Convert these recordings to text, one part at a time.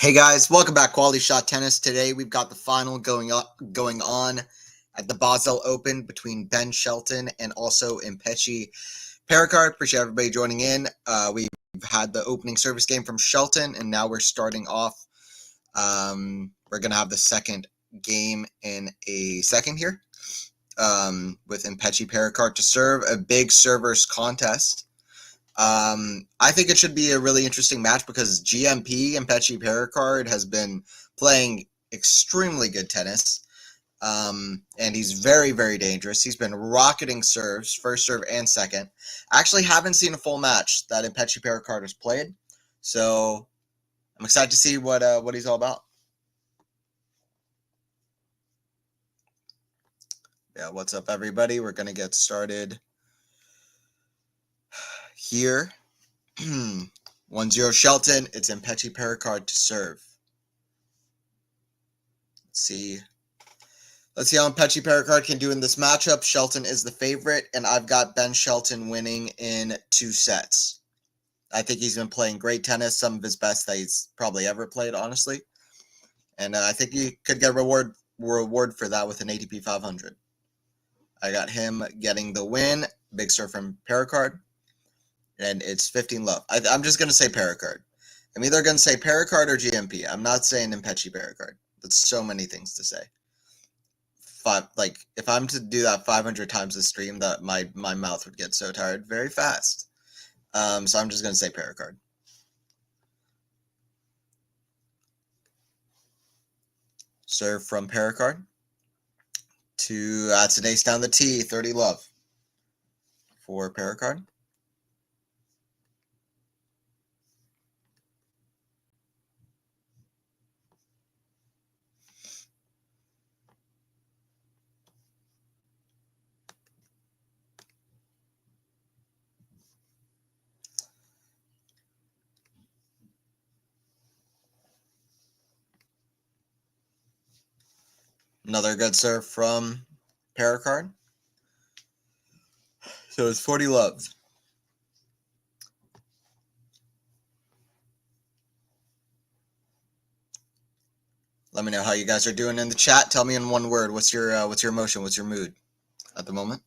Hey guys, welcome back. Quality Shot Tennis. Today we've got the final going on at the Basel Open between Ben Shelton and also MPETSHI Perricard. Appreciate everybody joining in. We've had the opening service game from Shelton, and now we're starting off. We're gonna have the second game in a second here with MPETSHI Perricard to serve, a big servers contest. I think it should be a really interesting match because GMP and MPETSHI Perricard has been playing extremely good tennis. And he's very, very dangerous. He's been rocketing serves, first serve and second. I actually haven't seen a full match that MPETSHI Perricard has played, so I'm excited to see what he's all about. Yeah, what's up, everybody? We're gonna get started here. 1-0 Shelton. It's MPETSHI Perricard to serve. Let's see how MPETSHI Perricard can do in this matchup. Shelton is the favorite, and I've got Ben Shelton winning in 2 sets. I think he's been playing great tennis, some of his best that he's probably ever played, honestly. And I think he could get reward for that with an ATP 500. I got him getting the win. Big serve from Perricard. And it's 15 love. I'm just going to say Perricard. I'm either going to say Perricard or GMP. I'm not saying MPETSHI Perricard. That's so many things to say. If I'm to do that 500 times a stream, that my mouth would get so tired very fast. So I'm just going to say Perricard. Serve from Perricard to that's an ace down the tee, 30 love for Perricard. Another good serve from Perricard. So it's 40 love. Let me know how you guys are doing in the chat. Tell me in one word, what's your emotion, what's your mood at the moment?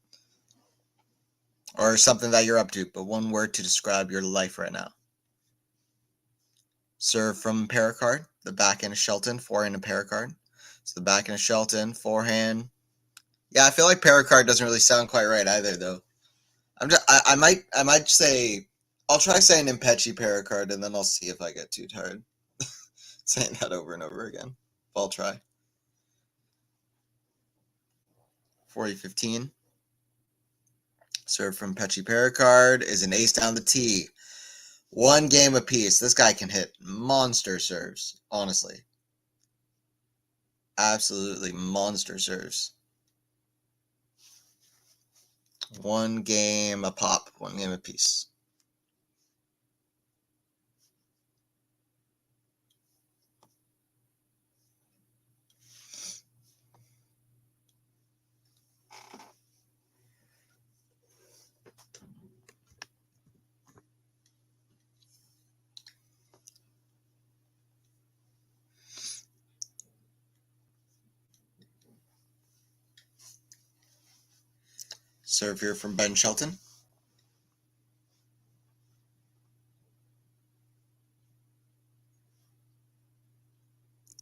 Or something that you're up to, but one word to describe your life right now. Serve from Perricard, the backhand of Shelton, forehand of Perricard. So the backhand of Shelton, forehand. Yeah, I feel like Perricard doesn't really sound quite right either, though. I might say, I'll try saying MPETSHI Perricard, and then I'll see if I get too tired saying that over and over again. I'll try. 40-15. Serve from MPETSHI Perricard is an ace down the tee. 1 game apiece. This guy can hit monster serves, honestly. Absolutely monster serves. 1 game a pop, 1 game apiece. Serve here from Ben Shelton.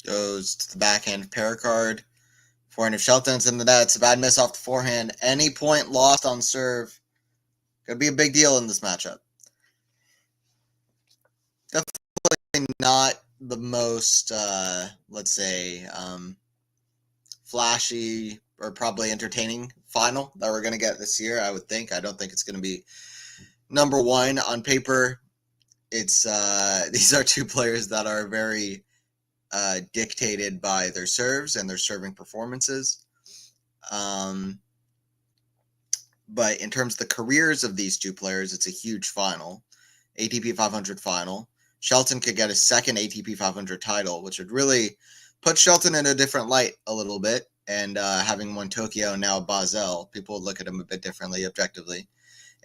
Goes to the backhand of Perricard. Forehand of Shelton's in the net. It's a bad miss off the forehand. Any point lost on serve could be a big deal in this matchup. Definitely not the most, let's say, flashy or probably entertaining final that we're going to get this year, I would think. I don't think it's going to be number 1 on paper. It's these are 2 players that are very dictated by their serves and their serving performances. But in terms of the careers of these 2 players, it's a huge final. ATP 500 final. Shelton could get a second ATP 500 title, which would really put Shelton in a different light a little bit. And having won Tokyo and now Basel, people would look at him a bit differently, objectively.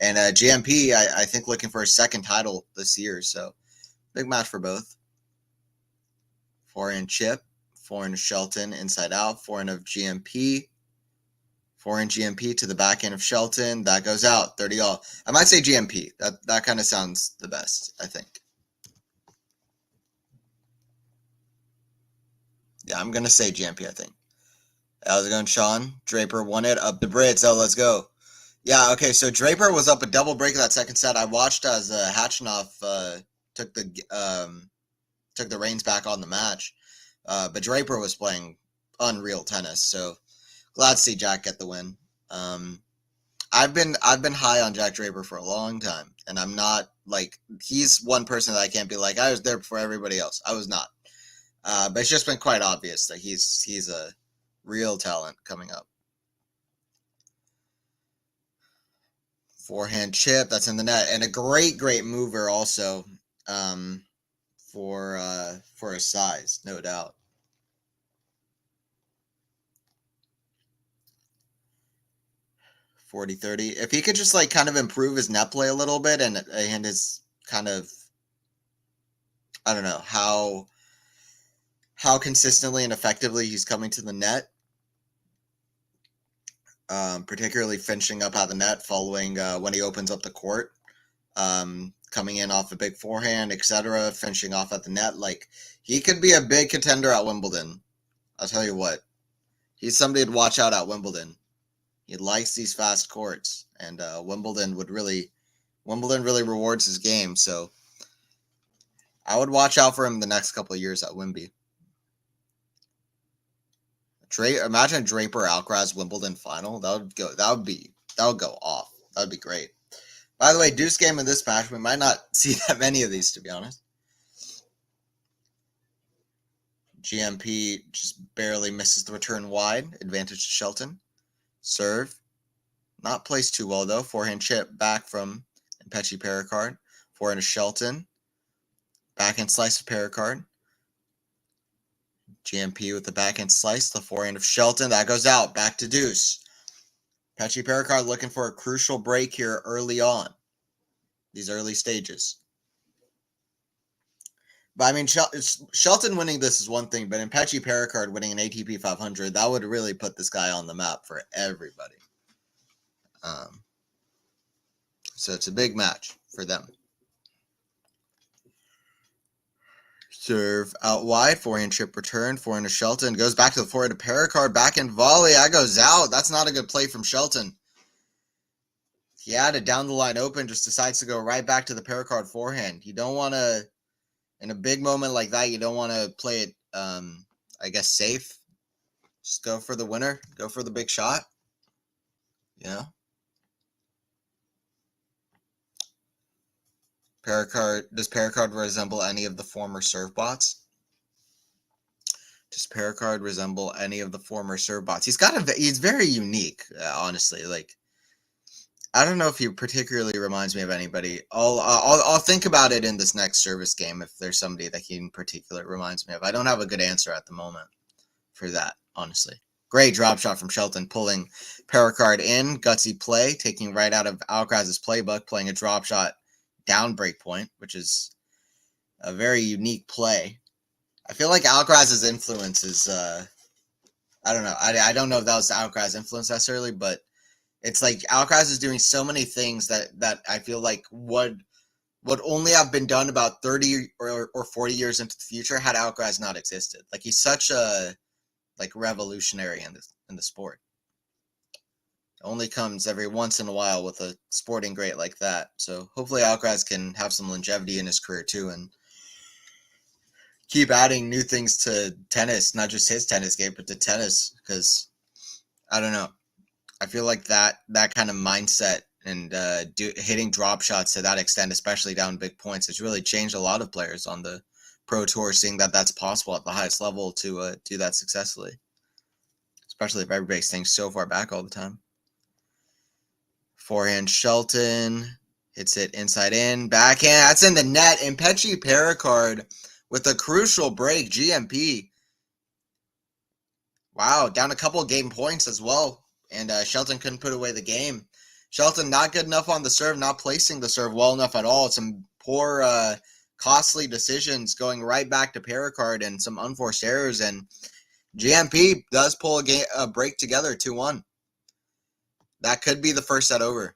And GMP, I think, looking for a second title this year. So big match for both. Forehand chip. Forehand of Shelton, inside out. Forehand of GMP. Forehand GMP to the backhand of Shelton. That goes out. 30 all. I might say GMP. That kind of sounds the best, I think. Yeah, I'm going to say GMP, I think. How's it going, Sean? Draper won it up the bridge. So let's go. Yeah, okay, so Draper was up a double break of that second set. I watched as Hachinov took the reins back on the match. But Draper was playing unreal tennis, so glad to see Jack get the win. I've been high on Jack Draper for a long time, and I'm not like he's one person that I can't be like I was there before everybody else. I was not, but it's just been quite obvious that he's a real talent coming up. Forehand chip that's in the net, and a great mover also for his size, no doubt. .40-30. If he could just like kind of improve his net play a little bit and his kind of, I don't know how consistently and effectively he's coming to the net, particularly finishing up at the net following when he opens up the court, coming in off a big forehand, etc., finishing off at the net. Like he could be a big contender at Wimbledon. I'll tell you what, he's somebody to watch out at Wimbledon. He likes these fast courts, and Wimbledon really rewards his game. So I would watch out for him the next couple of years at Wimby. Imagine Draper Alcaraz Wimbledon final. That would go off. That would be great. By the way, deuce game in this match. We might not see that many of these, to be honest. GMP just barely misses the return wide. Advantage to Shelton. Serve. Not placed too well, though. Forehand chip back from MPETSHI Perricard. Forehand to Shelton. Backhand slice of Perricard. GMP with the backhand slice. The forehand of Shelton. That goes out. Back to deuce. MPETSHI Perricard looking for a crucial break here early on. These early stages. But I mean, Shelton winning this is one thing, but MPETSHI Perricard winning an ATP 500, that would really put this guy on the map for everybody. So it's a big match for them. Serve out wide, forehand chip return, forehand to Shelton, goes back to the forehand to Perricard, backhand volley, that goes out. That's not a good play from Shelton. He had it down the line open, just decides to go right back to the Perricard forehand. You don't want to, in a big moment like that, you don't want to play it, I guess, safe. Just go for the winner. Go for the big shot. You know? Does Perricard resemble any of the former serve bots? Does Perricard resemble any of the former serve bots? He's very unique, honestly. Like, I don't know if he particularly reminds me of anybody. I'll think about it in this next service game if there's somebody that he in particular reminds me of. I don't have a good answer at the moment for that, honestly. Great drop shot from Shelton, pulling Perricard in. Gutsy play, taking right out of Alcaraz's playbook, playing a drop shot down break point, which is a very unique play. I feel like Alcaraz's influence is, I don't know. I don't know if that was Alcaraz's influence necessarily, but it's like Alcaraz is doing so many things that I feel like would only have been done about 30 or 40 years into the future had Alcaraz not existed. Like he's such a revolutionary in the sport. It only comes every once in a while with a sporting great like that. So hopefully Alcaraz can have some longevity in his career too and keep adding new things to tennis, not just his tennis game, but to tennis. Because I don't know. I feel like that kind of mindset and hitting drop shots to that extent, especially down big points, has really changed a lot of players on the Pro Tour, seeing that that's possible at the highest level to do that successfully, especially if everybody's staying so far back all the time. Forehand Shelton hits it inside in, backhand, that's in the net. MPETSHI Perricard with a crucial break. GMP, wow, down a couple of game points as well. And Shelton couldn't put away the game. Shelton not good enough on the serve, not placing the serve well enough at all. Some poor costly decisions going right back to Perricard and some unforced errors, and GMP does pull a break together 2-1. That could be the first set over,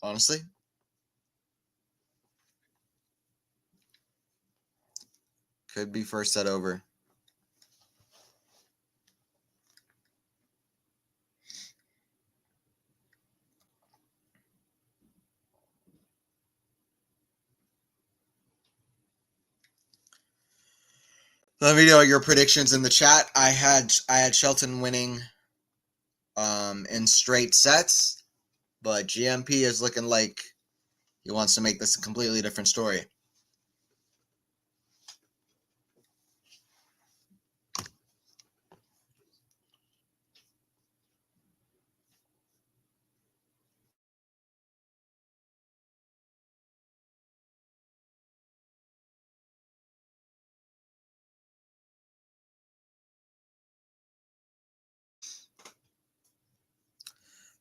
honestly. Could be first set over. Let me know your predictions in the chat. I had Shelton winning in straight sets, but GMP is looking like he wants to make this a completely different story.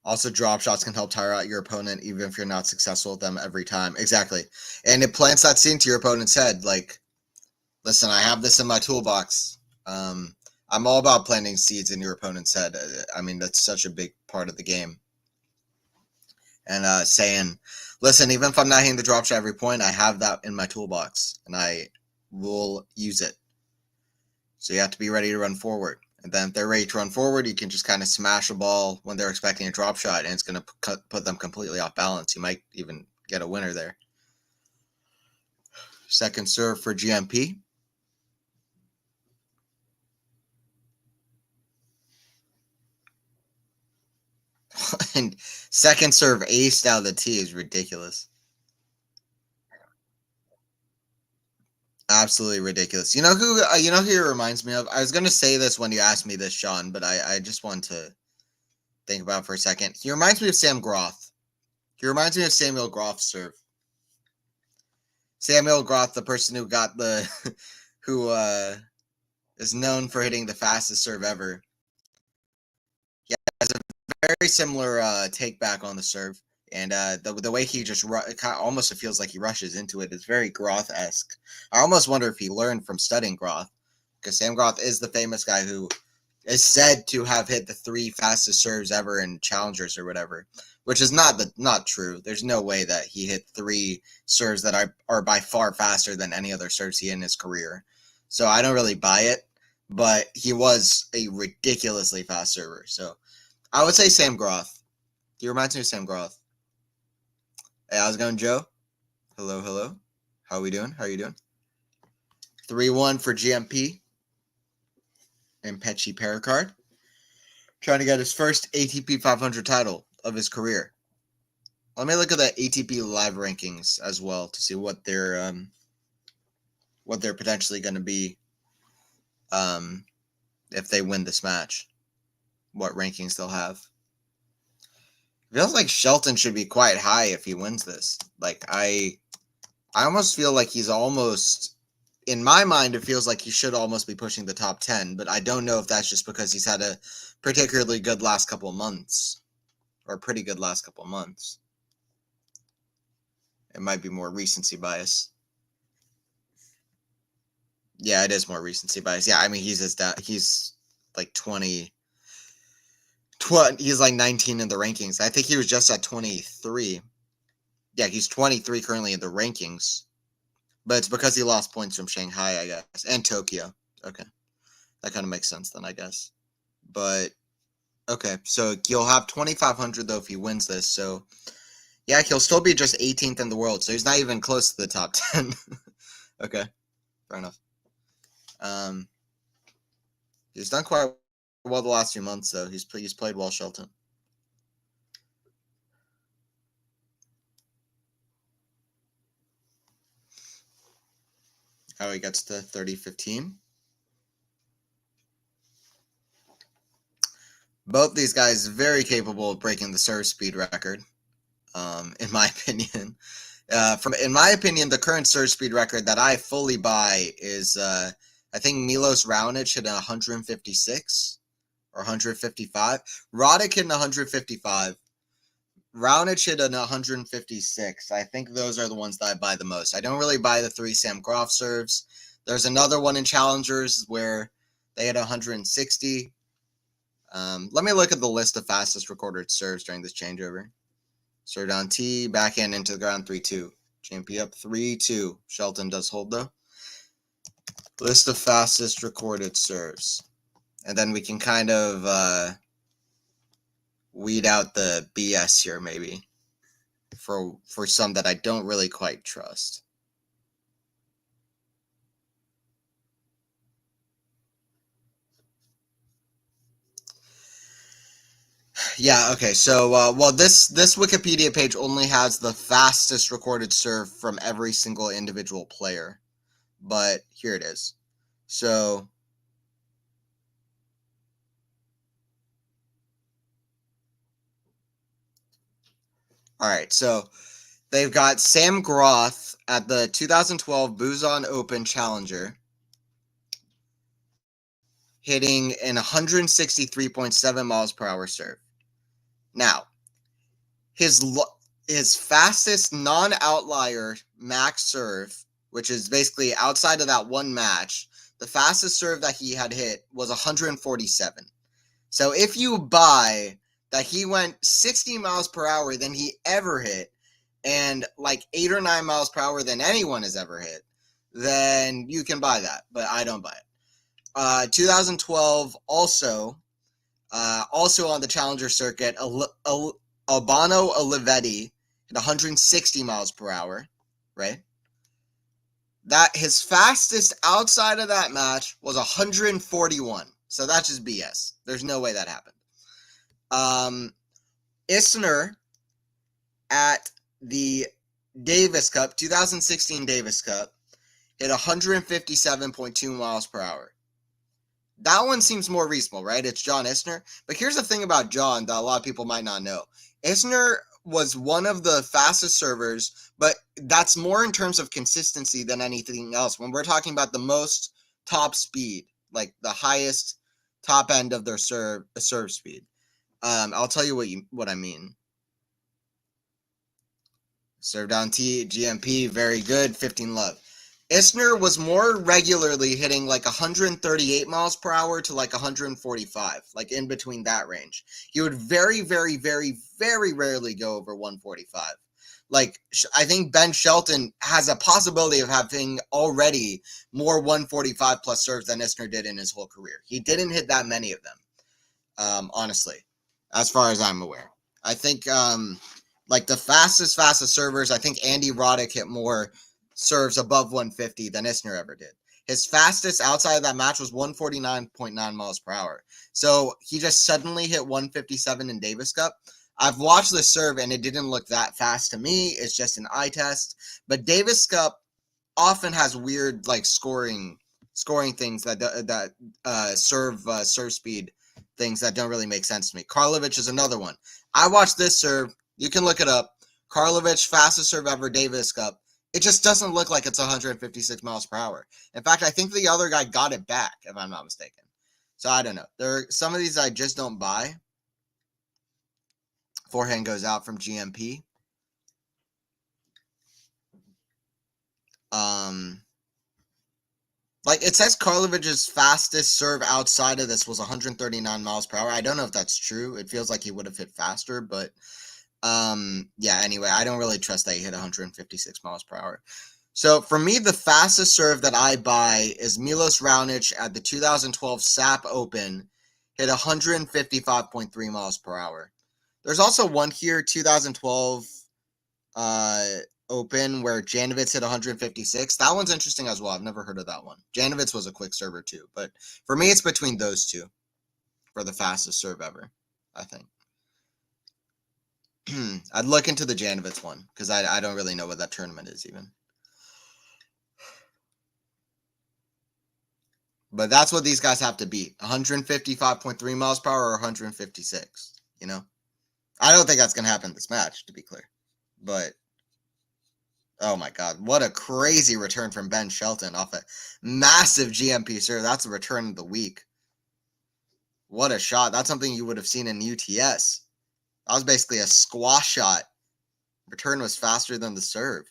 Also, drop shots can help tire out your opponent, even if you're not successful with them every time. Exactly. And it plants that scene to your opponent's head. Like, listen, I have this in my toolbox. I'm all about planting seeds in your opponent's head. I mean, that's such a big part of the game. And saying, listen, even if I'm not hitting the drop shot every point, I have that in my toolbox, and I will use it. So you have to be ready to run forward. And then if they're ready to run forward, you can just kind of smash a ball when they're expecting a drop shot, and it's going to put them completely off balance. You might even get a winner there. Second serve for GMP. And second serve ace out of the tee is ridiculous. Absolutely ridiculous. You know who he reminds me of? I was going to say this when you asked me this, Sean, but I just want to think about it for a second. He reminds me of Sam Groth. He reminds me of Samuel Groth's serve. Samuel Groth, the person who got the who is known for hitting the fastest serve ever. Yeah, has a very similar take back on the serve, and the way he just almost it feels like he rushes into it is very Groth-esque. I almost wonder if he learned from studying Groth, because Sam Groth is the famous guy who is said to have hit the 3 fastest serves ever in challengers or whatever, which is not true. There's no way that he hit 3 serves that are by far faster than any other serves he had in his career. So I don't really buy it, but he was a ridiculously fast server. So I would say Sam Groth. He reminds me of Sam Groth. Hey, how's it going, Joe? Hello, hello. How are we doing? How are you doing? 3-1 for GMP. MPETSHI Perricard. Trying to get his first ATP 500 title of his career. Let me look at the ATP live rankings as well to see what they're potentially going to be if they win this match. What rankings they'll have. It feels like Shelton should be quite high if he wins this. Like I almost feel like he's almost, in my mind, it feels like he should almost be pushing the top 10, but I don't know if that's just because he's had a particularly good last couple of months, or a pretty good last couple of months. It might be more recency bias. Yeah, it is more recency bias. Yeah, I mean, he's like 20. He's like 19 in the rankings. I think he was just at 23. Yeah, he's 23 currently in the rankings. But it's because he lost points from Shanghai, I guess, and Tokyo. Okay. That kind of makes sense then, I guess. But, okay, so he'll have 2,500, though, if he wins this. So, yeah, he'll still be just 18th in the world. So he's not even close to the top 10. Okay, fair enough. He's done quite well the last few months, though. He's played well, Shelton. How he gets to 30-15. Both these guys very capable of breaking the serve speed record, in my opinion. In my opinion, the current serve speed record that I fully buy is, I think Milos Raonic hit 156 or 155. Roddick hit 155. Raonic hit an 156. I think those are the ones that I buy the most. I don't really buy the 3 Sam Groff serves. There's another one in Challengers where they had 160. Let me look at the list of fastest recorded serves during this changeover. Serve down T, backhand into the ground, 3-2. GMP up 3-2. Shelton does hold though. List of fastest recorded serves. And then we can kind of weed out the BS here maybe for some that I don't really quite trust. Yeah, okay. So, well, this Wikipedia page only has the fastest recorded serve from every single individual player. But here it is. So, all right. So, they've got Sam Groth at the 2012 Busan Open Challenger hitting an 163.7 miles per hour serve. Now, his fastest non-outlier max serve, which is basically outside of that one match, the fastest serve that he had hit was 147. So if you buy that he went 60 miles per hour than he ever hit, and like 8 or 9 miles per hour than anyone has ever hit, then you can buy that, but I don't buy it. 2012 also on the Challenger circuit, Albano Olivetti at 160 miles per hour, right? That his fastest outside of that match was 141. So that's just BS. There's no way that happened. Isner at the Davis Cup, 2016 Davis Cup, hit 157.2 miles per hour. That one seems more reasonable, right? It's John Isner. But here's the thing about John that a lot of people might not know. Isner was one of the fastest servers, but that's more in terms of consistency than anything else. When we're talking about the most top speed, like the highest top end of their serve speed, I'll tell you what I mean. Serve down T, GMP, very good, 15 love. Isner was more regularly hitting like 138 miles per hour to like 145, like in between that range. He would very, very, very, very rarely go over 145. Like, I think Ben Shelton has a possibility of having already more 145 plus serves than Isner did in his whole career. He didn't hit that many of them, honestly, as far as I'm aware. I think, like the fastest servers, I think Andy Roddick hit more serves above 150 than Isner ever did. His fastest outside of that match was 149.9 miles per hour. So he just suddenly hit 157 in Davis Cup. I've watched the serve and it didn't look that fast to me. It's just an eye test. But Davis Cup often has weird like scoring things that serve speed things that don't really make sense to me. Karlovic is another one. I watched this serve. You can look it up. Karlovic, fastest serve ever, Davis Cup. It just doesn't look like it's 156 miles per hour. In fact, I think the other guy got it back, if I'm not mistaken. So I don't know. There are some of these I just don't buy. Forehand goes out from GMP. Like it says Karlovic's fastest serve outside of this was 139 miles per hour. I don't know if that's true. It feels like he would have hit faster, but yeah, anyway, I don't really trust that he hit 156 miles per hour. So for me, the fastest serve that I buy is Milos Raonic at the 2012 SAP Open, hit 155.3 miles per hour. There's also one here, 2012 Open, where Janovic hit 156. That one's interesting as well. I've never heard of that one. Janovic was a quick server too, but for me, it's between those two for the fastest serve ever, I think. I'd look into the Janovic one because I don't really know what that tournament is even. But that's what these guys have to beat. 155.3 miles per hour or 156, you know? I don't think that's going to happen this match, to be clear. But, oh my God, what a crazy return from Ben Shelton off a massive GMP serve. That's a return of the week. What a shot. That's something you would have seen in UTS. That was basically a squash shot. Return was faster than the serve.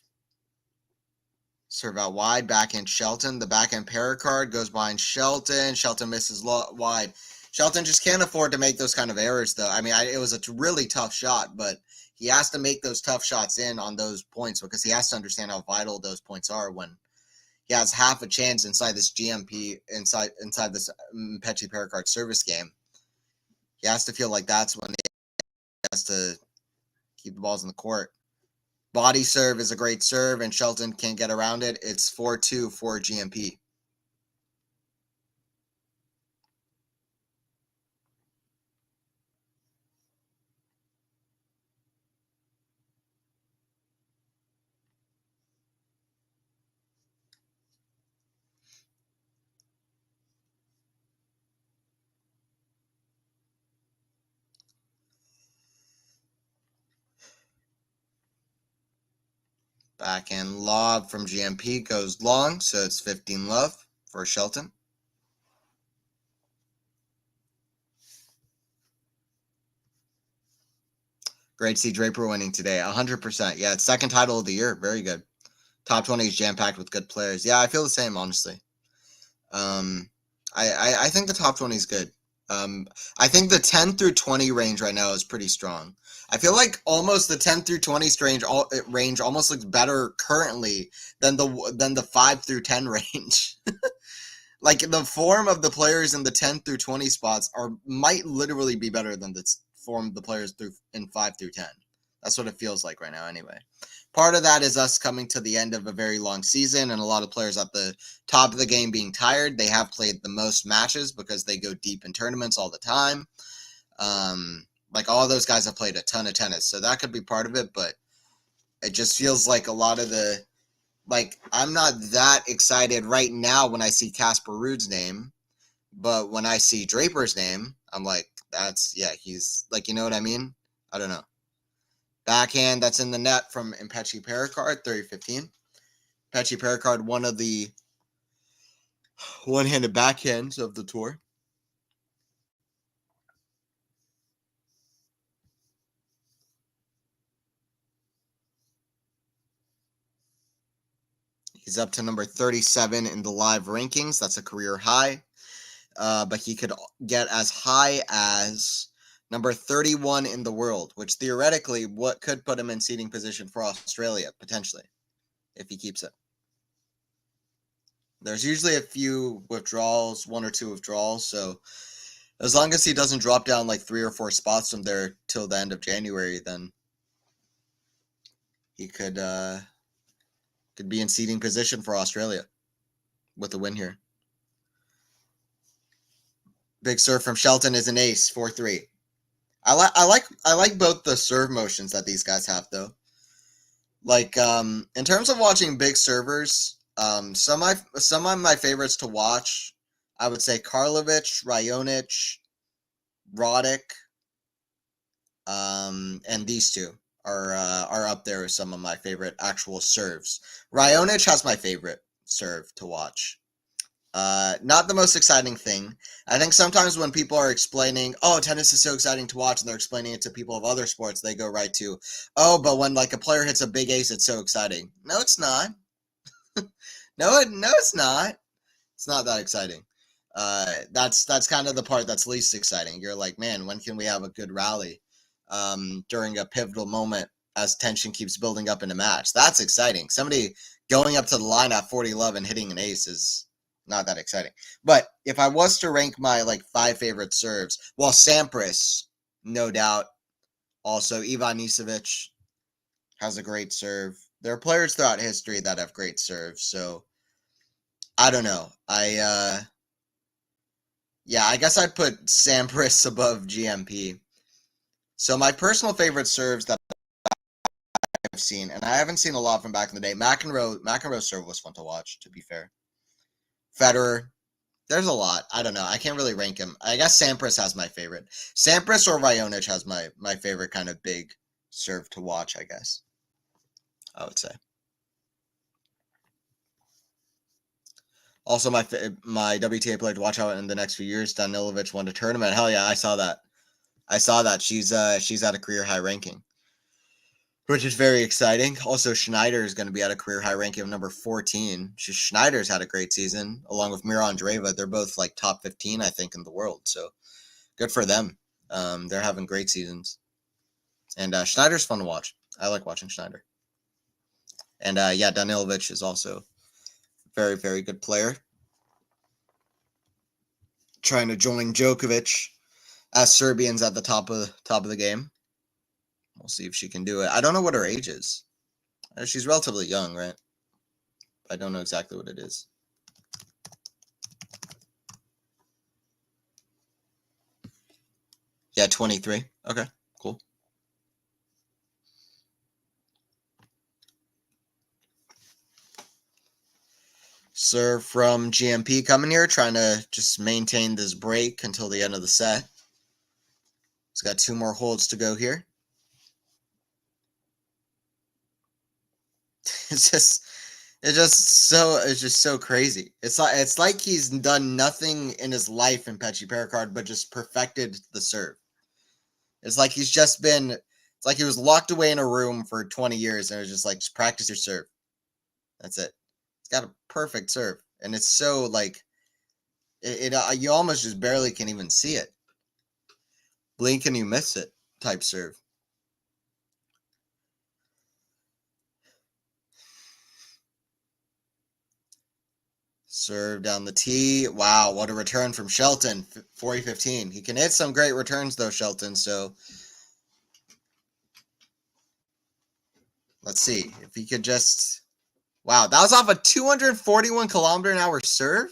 Serve out wide, backhand Shelton. The backhand Perricard goes behind Shelton. Shelton misses wide. Shelton just can't afford to make those kind of errors, though. I mean, it was a really tough shot, but he has to make those tough shots in on those points because he has to understand how vital those points are when he has half a chance inside this GMP, inside this MPETSHI Perricard service game. He has to feel like that's when he has to keep the balls in the court. Body serve is a great serve, and Shelton can't get around it. It's 4-2 for GMP. Backhand lob from GMP goes long, so it's 15 love for Shelton. Great to see Draper winning today. 100%. Yeah, it's second title of the year. Very good. Top 20 is jam-packed with good players. Yeah, I feel the same, honestly. I think the top 20 is good. I think the 10 through 20 range right now is pretty strong. I feel like almost the 10 through 20 range almost looks better currently than the 5 through 10 range. Like the form of the players in the 10 through 20 spots might literally be better than the form of the players in 5 through 10. That's what it feels like right now anyway. Part of that is us coming to the end of a very long season and a lot of players at the top of the game being tired. They have played the most matches because they go deep in tournaments all the time. Like all those guys have played a ton of tennis, so that could be part of it, but it just feels like a lot of I'm not that excited right now when I see Casper Ruud's name, but when I see Draper's name, I'm like, he's like, you know what I mean? I don't know. Backhand that's in the net from MPETSHI Perricard, 30-15. MPETSHI Perricard, one of the one-handed backhands of the tour. He's up to number 37 in the live rankings. That's a career high. But he could get as high as number 31 in the world, which theoretically what could put him in seeding position for Australia, potentially, if he keeps it. There's usually a few withdrawals, 1 or 2 withdrawals, so as long as he doesn't drop down like 3 or 4 spots from there till the end of January, then he could be in seeding position for Australia with a win here. Big serve from Shelton is an ace, 4-3. I like both the serve motions that these guys have though. Like in terms of watching big servers, some of my favorites to watch, I would say Karlovic, Raonic, Roddick, and these two are up there with some of my favorite actual serves. Raonic has my favorite serve to watch. Not the most exciting thing. I think sometimes when people are explaining, oh, tennis is so exciting to watch, and they're explaining it to people of other sports, they go right to, oh, but when like a player hits a big ace, it's so exciting. No, it's not. No, it's not. It's not that exciting. That's kind of the part that's least exciting. You're like, man, when can we have a good rally during a pivotal moment as tension keeps building up in a match? That's exciting. Somebody going up to the line at 40-love and hitting an ace is not that exciting. But if I was to rank my 5 favorite serves, well, Sampras, no doubt. Also, Ivan Nisevic has a great serve. There are players throughout history that have great serves, so I don't know. I guess I'd put Sampras above GMP. So my personal favorite serves that I've seen, and I haven't seen a lot from back in the day, McEnroe's serve was fun to watch, to be fair. Federer, there's a lot. I don't know. I can't really rank him. I guess Sampras has my favorite. Sampras or Raonic has my favorite kind of big serve to watch, I guess. I would say. Also, my WTA player to watch out in the next few years, Danilovic won a tournament. Hell yeah, I saw that. I saw that she's at a career high ranking, which is very exciting. Also, Schneider is going to be at a career high ranking of number 14. Schneider's had a great season, along with Mira Andreeva. They're both like top 15, I think, in the world. So good for them. They're having great seasons. And Schneider's fun to watch. I like watching Schneider. And yeah, Danilovic is also a very, very good player. Trying to join Djokovic as Serbians at the top of the game. We'll see if she can do it. I don't know what her age is. She's relatively young, right? I don't know exactly what it is. Yeah, 23. Okay, cool. Serve from GMP coming here, trying to just maintain this break until the end of the set. He's got 2 more holds to go here. It's just so crazy. It's like he's done nothing in his life in MPETSHI PERRICARD but just perfected the serve. It's like he's just been. It's like he was locked away in a room for 20 years and it was just like, just practice your serve. That's it. It's got a perfect serve, and it's so like you almost just barely can even see it. Blink and you miss it type serve. Serve down the tee. Wow, what a return from Shelton. 40-15. He can hit some great returns though, Shelton. So let's see if he could just. Wow, that was off a 241 kilometer an hour serve.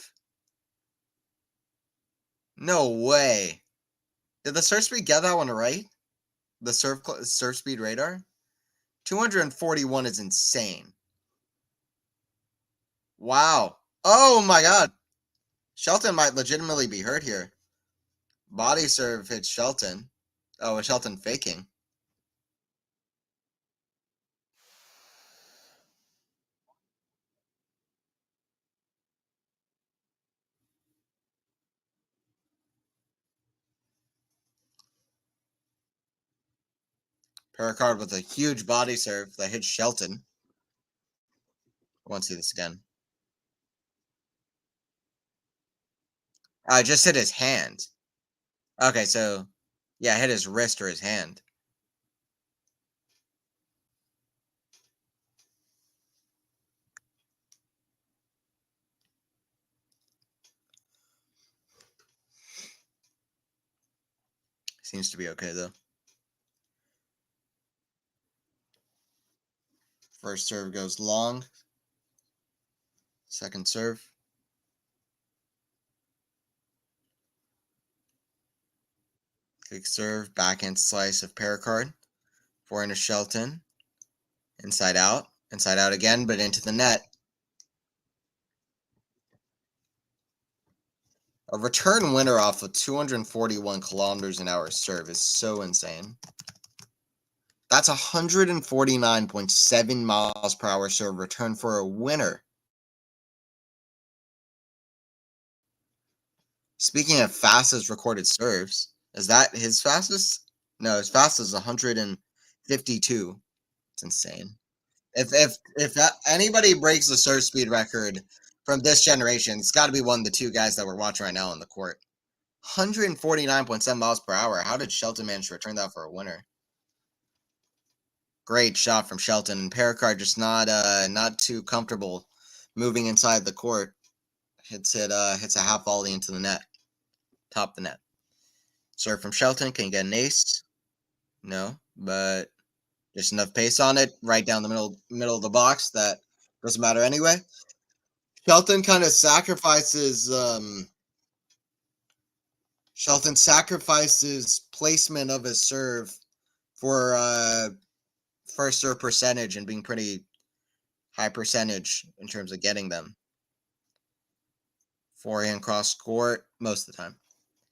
No way. Did the serve speed get that one right? The serve speed radar. 241 is insane. Wow. Oh my God. Shelton might legitimately be hurt here. Body serve hits Shelton. Oh, is Shelton faking? Perricard with a huge body serve that hits Shelton. I want to see this again. I just hit his hand. Okay, so yeah, hit his wrist or his hand. Seems to be okay though. First serve goes long. Second serve. Quick serve, backhand slice of Perricard. Forehand to Shelton. Inside out. Inside out again, but into the net. A return winner off of 241 kilometers an hour serve is so insane. That's 149.7 miles per hour serve return for a winner. Speaking of fastest recorded serves, is that his fastest? No, his fastest is 152. It's insane. If anybody breaks the serve speed record from this generation, it's got to be one of the 2 guys that we're watching right now on the court. 149.7 miles per hour. How did Shelton manage to return that for a winner? Great shot from Shelton. Perricard just not too comfortable moving inside the court. Hits a half volley into the net. Top the net. Serve from Shelton. Can you get an ace? No, but just enough pace on it. Right down the middle of the box. That doesn't matter anyway. Shelton kind of sacrifices Shelton sacrifices placement of his serve for first serve percentage and being pretty high percentage in terms of getting them. Forehand cross court most of the time.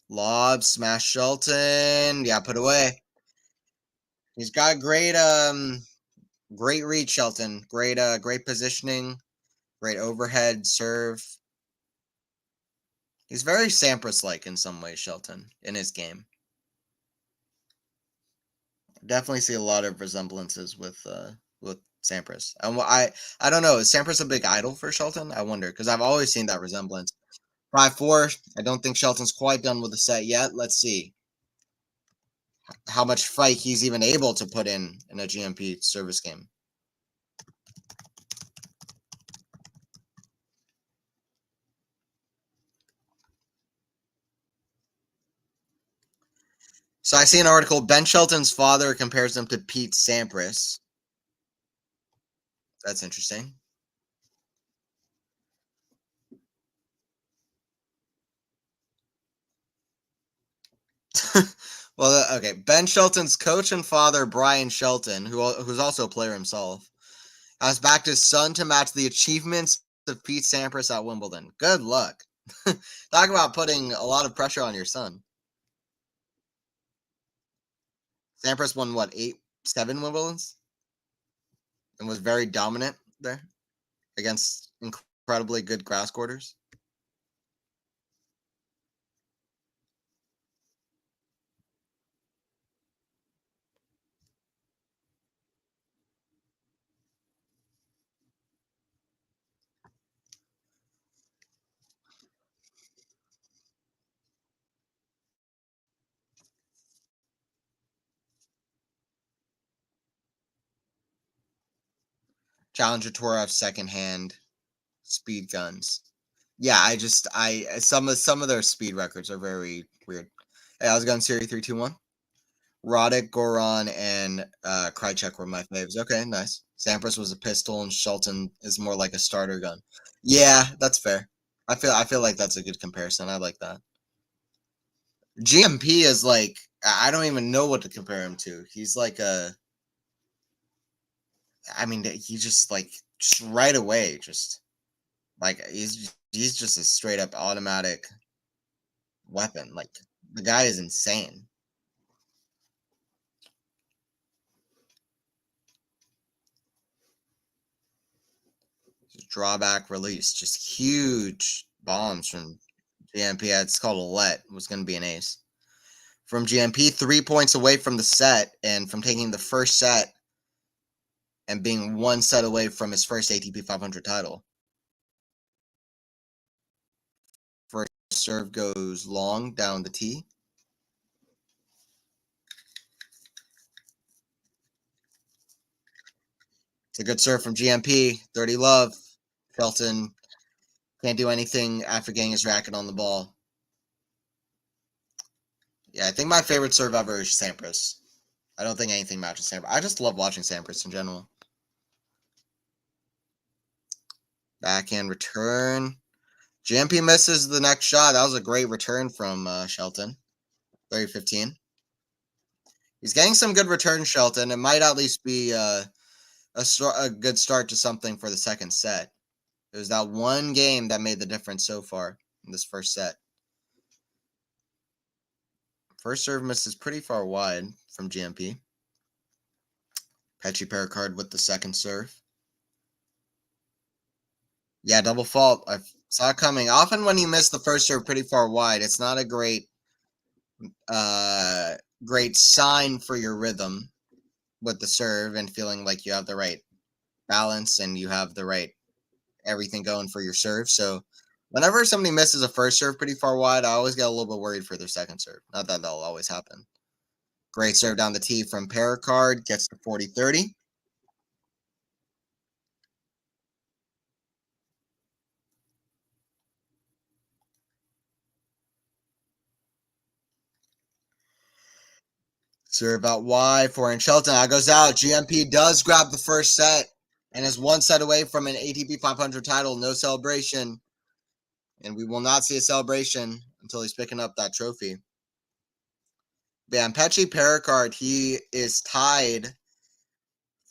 Lob, smash Shelton. Yeah, put away. He's got great reach, Shelton. Great positioning. Great overhead serve. He's very Sampras-like in some ways, Shelton, in his game. Definitely see a lot of resemblances with Sampras. And I don't know, is Sampras a big idol for Shelton? I wonder because I've always seen that resemblance. 5-4. I don't think Shelton's quite done with the set yet. Let's see how much fight he's even able to put in a GMP service game. So I see an article. Ben Shelton's father compares him to Pete Sampras. That's interesting. Well, okay. Ben Shelton's coach and father, Brian Shelton, who's also a player himself, has backed his son to match the achievements of Pete Sampras at Wimbledon. Good luck. Talk about putting a lot of pressure on your son. Sampras won what, 7 Wimbledons, and was very dominant there against incredibly good grass quarters. Challenger Tour have secondhand speed guns. Yeah, I some of their speed records are very weird. Hey, I was going Series 3-2-1. Roddick, Goran, and Krajicek were my faves. Okay, nice. Sampras was a pistol, and Shelton is more like a starter gun. Yeah, that's fair. I feel like that's a good comparison. I like that. GMP is like I don't even know what to compare him to. He's like a, I mean, he just right away, just like he's just a straight up automatic weapon. Like the guy is insane. Drawback release, just huge bombs from GMP. It's called a let. Was going to be an ace from GMP. 3 points away from the set and from taking the first set and being one set away from his first ATP 500 title. First serve goes long down the tee. It's a good serve from GMP. 30 love. Shelton can't do anything after getting his racket on the ball. Yeah, I think my favorite serve ever is Sampras. I don't think anything matches Sampras. I just love watching Sampras in general. Backhand return. GMP misses the next shot. That was a great return from Shelton. 30-15. He's getting some good returns, Shelton. It might at least be a good start to something for the second set. It was that one game that made the difference so far in this first set. First serve misses pretty far wide from GMP. MPETSHI Perricard with the second serve. Yeah, double fault. I saw it coming. Often when you miss the first serve pretty far wide, it's not a uh great sign for your rhythm with the serve and feeling like you have the right balance and you have the right everything going for your serve. So whenever somebody misses a first serve pretty far wide, I always get a little bit worried for their second serve. Not that that'll always happen. Great serve down the tee from Perricard, gets to 40-30. Serve out wide for Shelton. That goes out. GMP does grab the first set and is one set away from an ATP 500 title. No celebration. And we will not see a celebration until he's picking up that trophy. But yeah, MPETSHI Perricard, he is tied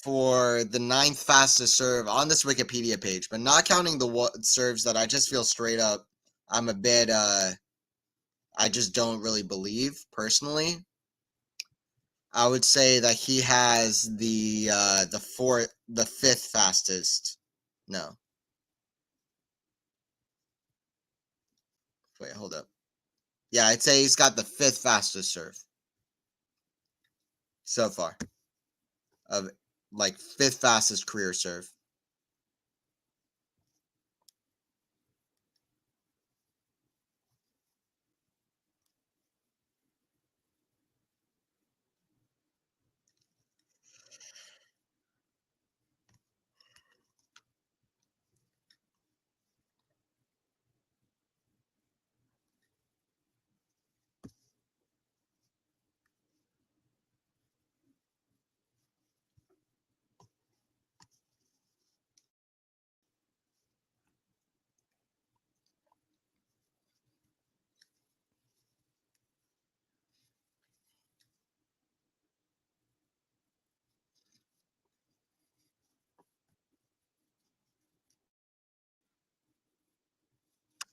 for the 9th fastest serve on this Wikipedia page, but not counting the serves that I just feel straight up I'm a bit I just don't really believe personally. I would say that he has the 5th fastest. No. Wait, hold up. Yeah, I'd say he's got the 5th fastest serve. so far of like fifth fastest career serve.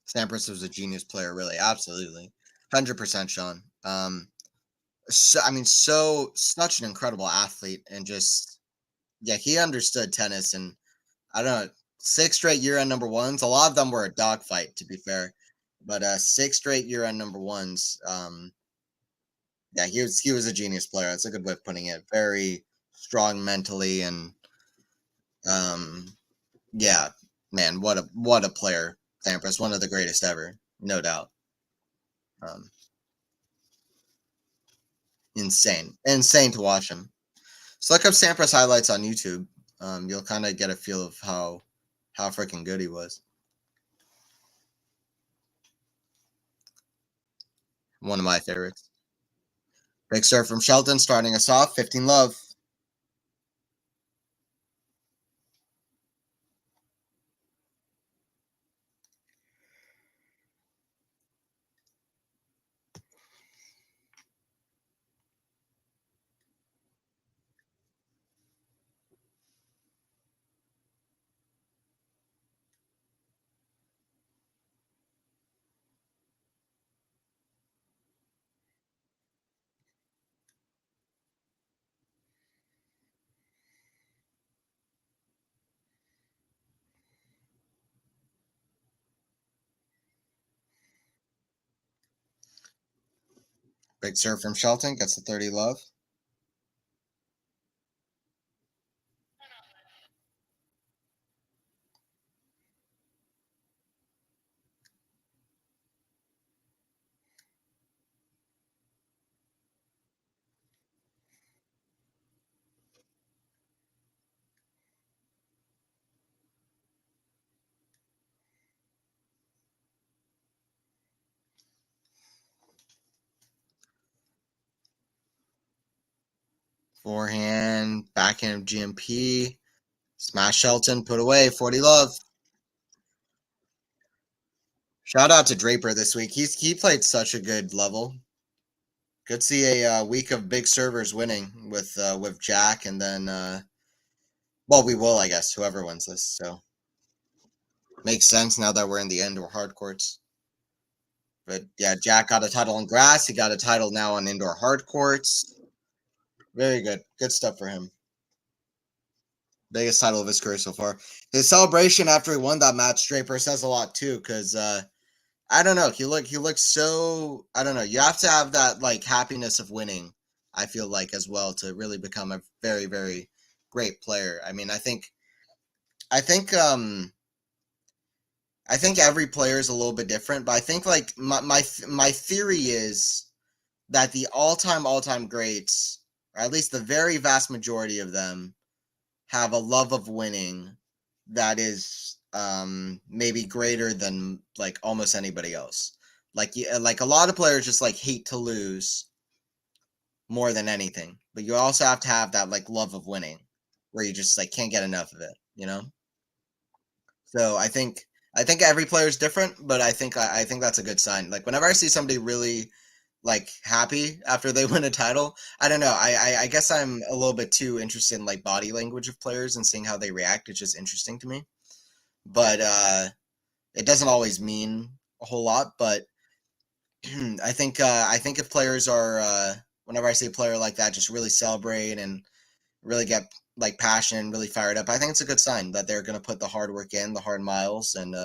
Sampras was a genius player, really, absolutely, 100%, Sean. So I mean, so such an incredible athlete, and just yeah, he understood tennis, and I don't know, 6 straight year-end number ones. A lot of them were a dogfight, to be fair, but 6 straight year-end number ones. Yeah, he was a genius player. That's a good way of putting it. Very strong mentally, and um, yeah, man, what a player, Sampras, one of the greatest ever, no doubt. Um, insane to watch him. So look up Sampras highlights on YouTube. You'll kind of get a feel of how freaking good he was. One of my favorites. Big serve from Shelton starting us off. 15 love. Big serve from Shelton gets the 30 love. Forehand, backhand of GMP. Smash Shelton, put away, 40 love. Shout out to Draper this week. He played such a good level. Good to see a week of big servers winning with Jack, and then well, we will, I guess, whoever wins this. So makes sense now that we're in the indoor hard courts. But yeah, Jack got a title on grass. He got a title now on indoor hard courts. Very good. Good stuff for him. Biggest title of his career so far. His celebration after he won that match, Draper, says a lot too, because I don't know. He looks so, I don't know. You have to have that like happiness of winning, I feel like, as well, to really become a very, very great player. I mean, I think I think every player is a little bit different, but I think like my theory is that the all-time greats, or at least the very vast majority of them, have a love of winning that is maybe greater than like almost anybody else. Like a lot of players just like hate to lose more than anything, but you also have to have that like love of winning where you just like can't get enough of it. So I think every player is different, but I think that's a good sign. Like whenever I see somebody really like happy after they win a title, I don't know. I guess I'm a little bit too interested in like body language of players and seeing how they react. It's just interesting to me. But it doesn't always mean a whole lot. But I think if players are whenever I see a player like that just really celebrate and really get like passionate and really fired up, I think it's a good sign that they're going to put the hard work in, the hard miles, and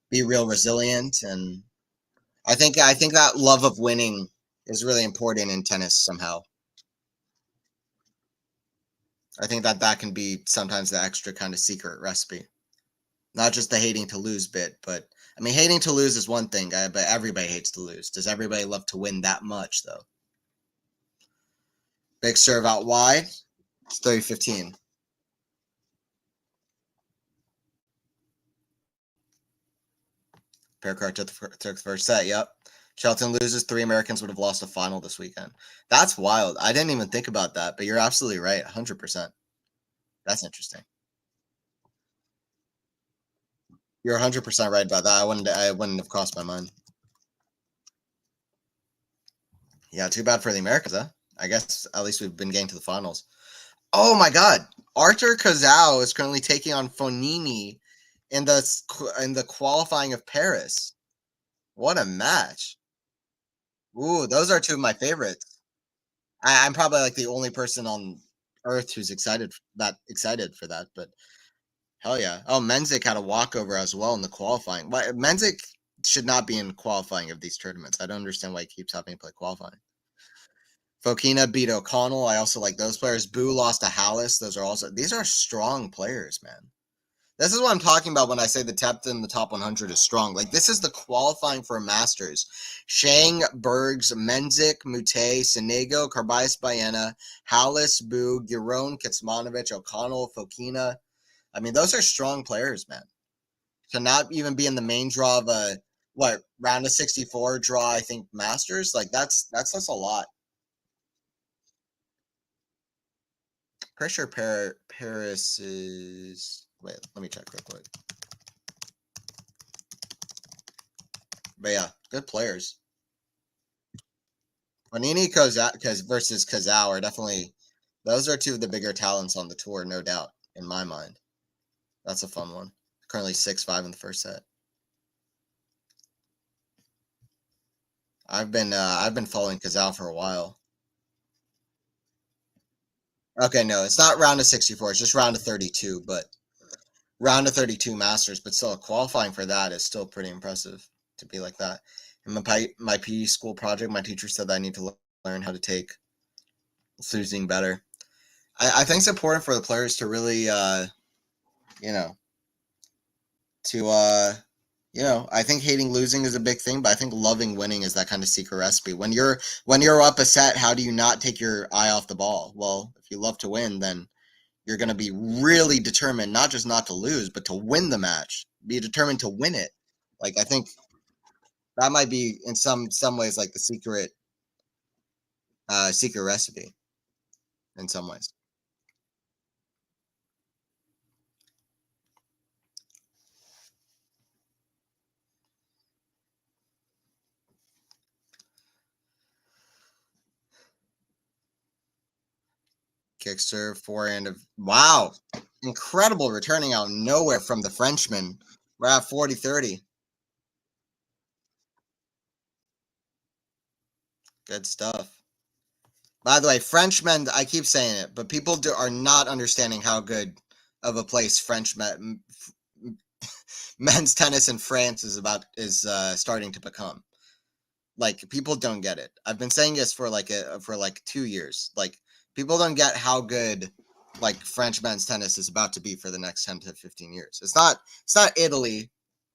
be real resilient. And I think that love of winning is really important in tennis somehow. I think that can be sometimes the extra kind of secret recipe. Not just the hating to lose bit, but I mean, hating to lose is one thing, but everybody hates to lose. Does everybody love to win that much, though? Big serve out wide. It's 30-15. Perricard took the first set. Yep. Shelton loses. 3 Americans would have lost a final this weekend. That's wild. I didn't even think about that, but you're absolutely right. 100%. That's interesting. You're 100% right about that. I wouldn't have crossed my mind. Yeah, too bad for the Americans, huh? I guess at least we've been getting to the finals. Oh my God, Arthur Cazaux is currently taking on Fonini in the qualifying of Paris. What a match! Ooh, those are two of my favorites. I'm probably like the only person on earth who's excited for that. But hell yeah! Oh, Menzik had a walkover as well in the qualifying. Why Menzik should not be in qualifying of these tournaments? I don't understand why he keeps having to play qualifying. Fokina beat O'Connell. I also like those players. Boo lost to Hallis. These are strong players, man. This is what I'm talking about when I say the depth in the top 100 is strong. Like, this is the qualifying for a Masters. Shang, Bergs, Menzik, Mute, Sinego, Carbais, Baena, Hallis, Boo, Giron, Kitsmanovic, O'Connell, Fokina. I mean, those are strong players, man. To not even be in the main draw of a, round of 64 draw, I think, Masters, like, that's a lot. Pretty sure Paris is... Wait, let me check real quick. But yeah, good players. Panini versus Cazaux are definitely... Those are two of the bigger talents on the tour, no doubt, in my mind. That's a fun one. Currently 6-5 in the first set. I've been following Cazaux for a while. Okay, no, it's not round of 64. It's just round of 32, but round of 32 Masters, but still qualifying for that is still pretty impressive to be like that. In my PE school project, my teacher said that I need to learn how to take losing better. I think it's important for the players to really, you know, to, I think hating losing is a big thing, but I think loving winning is that kind of secret recipe. When you're up a set, how do you not take your eye off the ball? Well, if you love to win, then you're going to be really determined, not just not to lose, but to win the match. Be determined to win it. Like, I think that might be in some ways like the secret recipe in some ways. Kick serve, forehand of wow. Incredible returning out nowhere from the Frenchman. We're at 40-30. Good stuff. By the way, Frenchmen, I keep saying it, but people are not understanding how good of a place men's tennis in France is starting to become. Like, people don't get it. I've been saying this for like 2 years. Like, people don't get how good like French men's tennis is about to be for the next 10 to 15 years. It's not Italy,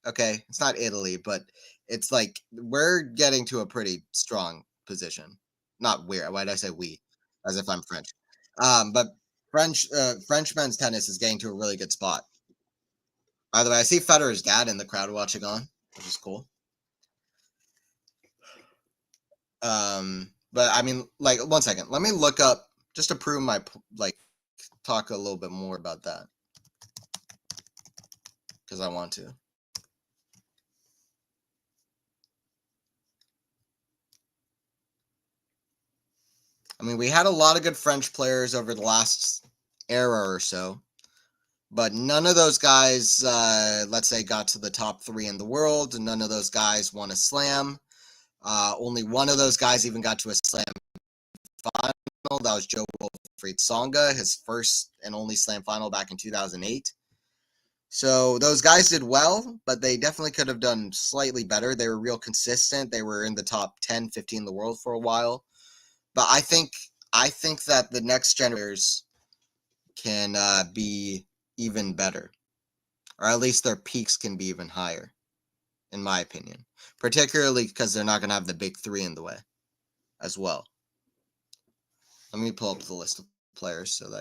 okay? It's not Italy, but it's like we're getting to a pretty strong position. Not we're. Why did I say we? As if I'm French. But French men's tennis is getting to a really good spot. By the way, I see Federer's dad in the crowd watching on, which is cool. But I mean, like, 1 second. Let me look up just to prove my talk a little bit more about that because I want to. I mean, we had a lot of good French players over the last era or so, but none of those guys, let's say, got to the top 3 in the world. None of those guys won a slam. Only one of those guys even got to a slam final. That was Joe Wilfried Tsonga, his first and only slam final back in 2008. So those guys did well, but they definitely could have done slightly better. They were real consistent. They were in the top 10, 15 in the world for a while. But I think that the next generators can be even better. Or at least their peaks can be even higher, in my opinion. Particularly because they're not going to have the big three in the way as well. Let me pull up the list of players so that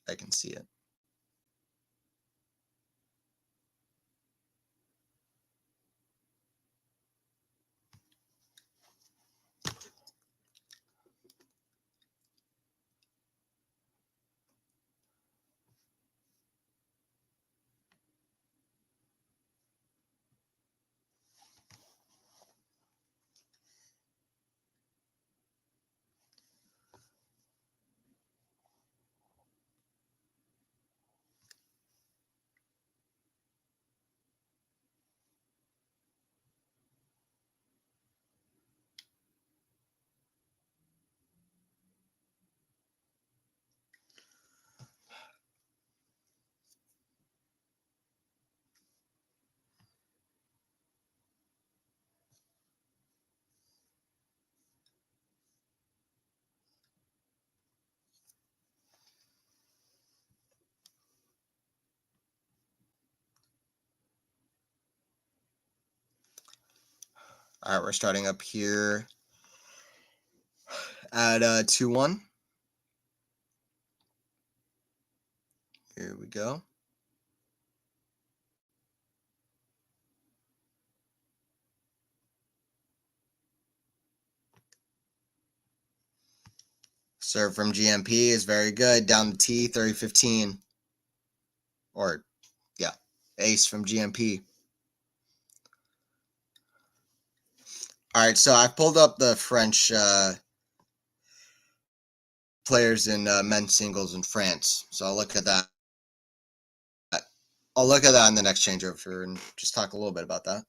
I can see it. All right, we're starting up here at 2-1. Here we go. Serve from GMP is very good. Down the T, 30-15. Or, yeah, ace from GMP. All right, so I pulled up the French players in men's singles in France. So I'll look at that. I'll look at that in the next changeover and just talk a little bit about that.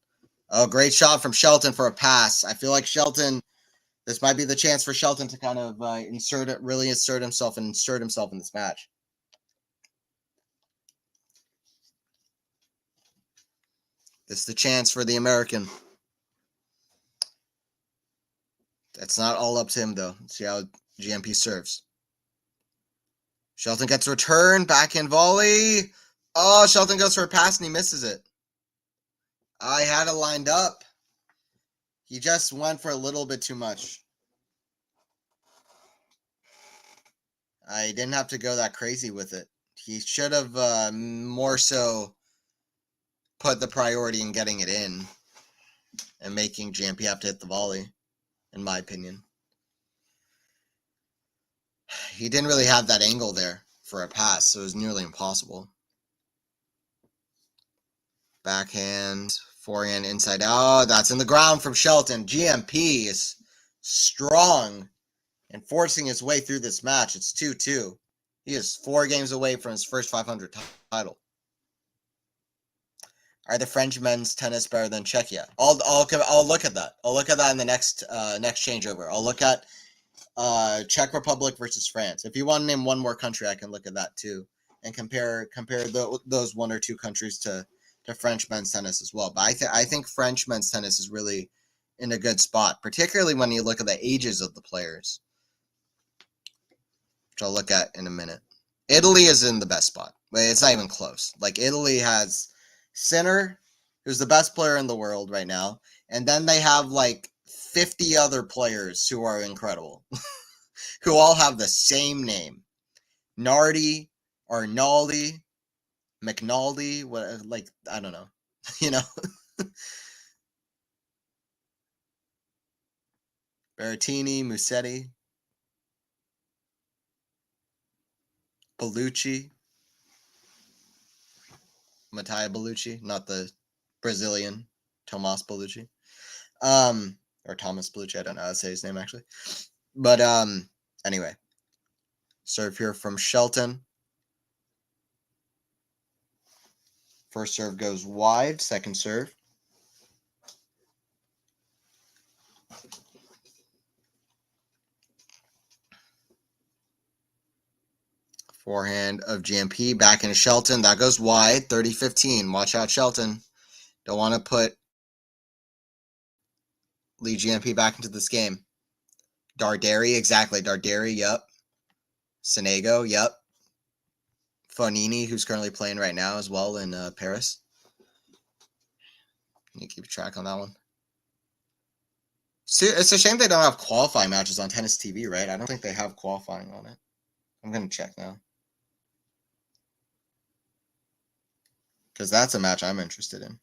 Oh, great shot from Shelton for a pass. I feel like Shelton, this might be the chance for Shelton to kind of really insert himself in this match. This is the chance for the American. It's not all up to him, though. Let's see how GMP serves. Shelton gets a return, backhand volley. Oh, Shelton goes for a pass and he misses it. I had it lined up. He just went for a little bit too much. I didn't have to go that crazy with it. He should have more so put the priority in getting it in and making GMP have to hit the volley, in my opinion. He didn't really have that angle there for a pass, so it was nearly impossible. Backhand, forehand, inside out. That's in the ground from Shelton. GMP is strong and forcing his way through this match. It's 2-2. He is 4 games away from his first 500 title. Are the French men's tennis better than Czechia? I'll look at that. I'll look at that in the next changeover. I'll look at Czech Republic versus France. If you want to name one more country, I can look at that too and compare those 1 or 2 countries to French men's tennis as well. But I think French men's tennis is really in a good spot, particularly when you look at the ages of the players, which I'll look at in a minute. Italy is in the best spot. It's not even close. Like, Italy has Sinner, who's the best player in the world right now, and then they have like 50 other players who are incredible, who all have the same name. Nardi, Arnaldi, McNaldi, what, like, I don't know, you know. Berrettini, Musetti, Bellucci, Mattia Bellucci, not the Brazilian Tomas Bellucci. Or Thomas Bellucci, I don't know how to say his name actually. But anyway. Serve here from Shelton. First serve goes wide, second serve. Forehand of GMP back into Shelton. That goes wide, 30-15. Watch out, Shelton. Don't want to put lead GMP back into this game. Darderi, exactly. Darderi, yep. Sonego, yep. Fonini, who's currently playing right now as well in Paris. You keep track on that one. See, it's a shame they don't have qualifying matches on Tennis TV, right? I don't think they have qualifying on it. I'm going to check now. Because that's a match I'm interested in.